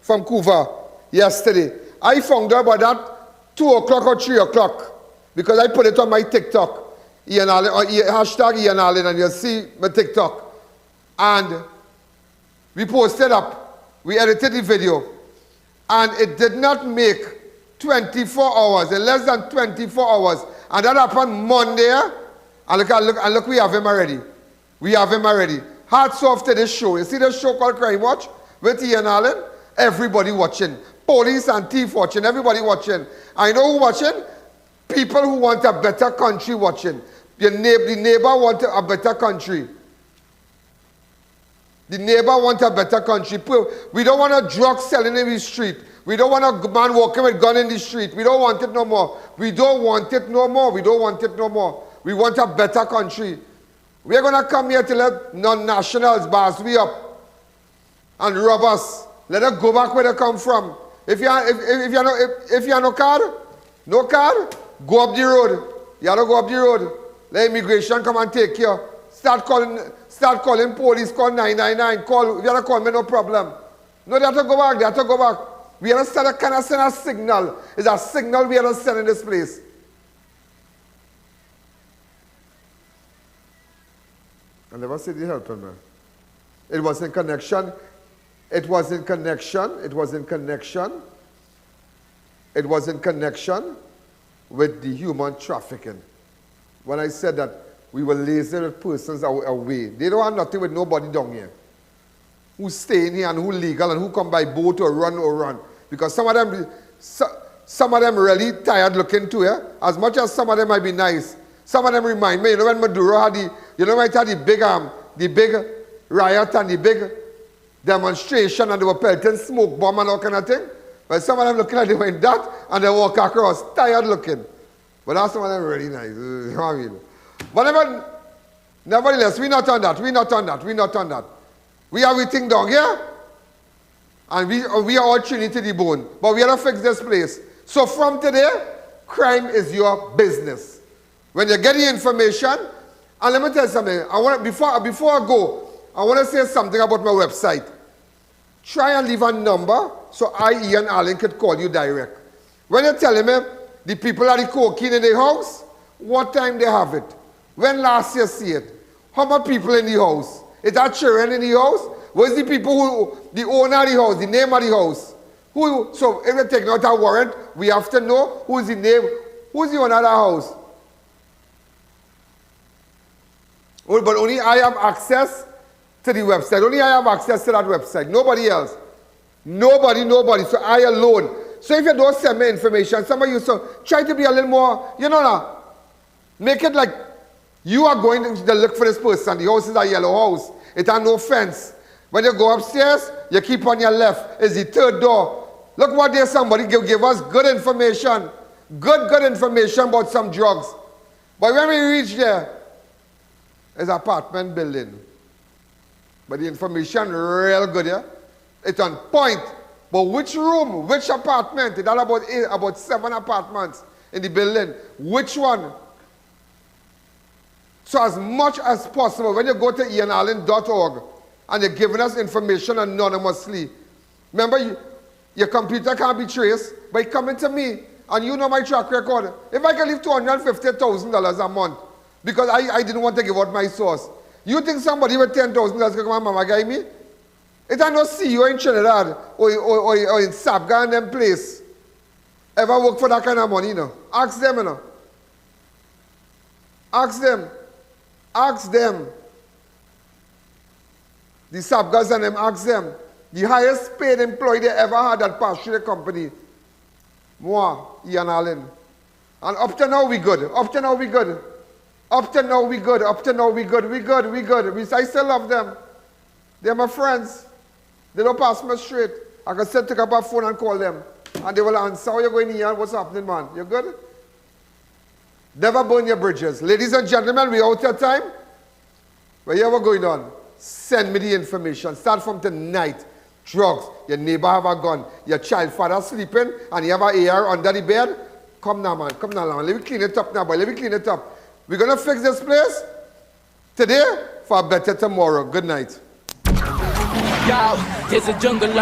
from Couva yesterday. I found out about that 2 o'clock or 3 o'clock because I put it on my TikTok. I.A.N. hashtag I.A.N. and you'll see my TikTok. And we posted up. We edited the video. And it did not make 24 hours, in less than 24 hours. And that happened Monday. And look, we have him already. We have him already. Hats off to this show. You see this show called Crime Watch with I.A.N. Everybody watching. Police and thief watching. Everybody watching. I know who watching? People who want a better country watching. The neighbor wants a better country. The neighbor wants a better country. We don't want a drug selling in the street. We don't want a man walking with a gun in the street. We don't want it no more. We don't want it no more. We don't want it no more. We want a better country. We're going to come here to let non-nationals bars we up and rob us. Let us go back where they come from. If you have no card, go up the road. You have to go up the road. Let immigration come and take you. Start calling police, call 999, if you have to call me, no problem. No, they have to go back, We have to send a signal. It's a signal we have to send in this place. I never said the helper, man. It was in connection with the human trafficking. When I said that we were lazy with persons away. They don't have nothing with nobody down here. Who stay in here and who legal and who come by boat or run. Because some of them really tired looking too, yeah? As much as some of them might be nice. Some of them remind me, when Maduro had the big riot and the big demonstration and they were pelting smoke bomb and all kind of thing. But some of them looking like they went that and they walk across, tired looking. But that's some of them really nice. You know what I mean? But nevertheless, we're not on that. We have everything down here. And we are all Trinity to the bone. But we have to fix this place. So from today, crime is your business. When you get the information, and let me tell you something. Before I go, I want to say something about my website. Try and leave a number so I.A.N. Allen could call you direct. When you're telling me the people are the cocaine in their house, what time they have it? When last you see it? How many people in the house? Is that children in the house? Where's the people the owner of the house, the name of the house? So if we take out a warrant, we have to know who's the name, who's the owner of the house. But only I have access to the website. Only I have access to that website. Nobody else. Nobody. So I alone. So if you don't send me information, some of you try to be a little more, make it like you are going to look for this person. The house is a yellow house. It has no fence. When you go upstairs, you keep on your left. It's the third door. Look what there somebody give us good information. Good information about some drugs. But when we reach there, it's an apartment building. But the information real good, yeah? It's on point. But which room, which apartment? It's about 7 apartments in the building. Which one? So as much as possible, when you go to IANAllen.org and you're giving us information anonymously, remember, your computer can't be traced, but coming to me, and you know my track record. If I can leave $250,000 a month, because I didn't want to give out my source. You think somebody with $10,000 can come and mama guy me? It I not see you in Trinidad or in Sabga and them place. Ever work for that kind of money, you know? Ask them, you know. Ask them. Ask them. The Sabgas and them, ask them. The highest paid employee they ever had that passed through the company. Moi, I.A.N. And up to now we good. Up to now we good. Up to now we good. Up to now we good. We good. We good. I still love them. They're my friends. They don't pass me straight. I can still take up a phone and call them. And they will answer, how you going here? What's happening, man? You good? Never burn your bridges. Ladies and gentlemen, we out of time. Whatever going on, send me the information. Start from tonight. Drugs. Your neighbor have a gun. Your child father sleeping and you have an AR under the bed. Come now, man. Come now, man. Let me clean it up now, boy. Let me clean it up. We're going to fix this place today for a better tomorrow. Good night. Yo, there's a jungle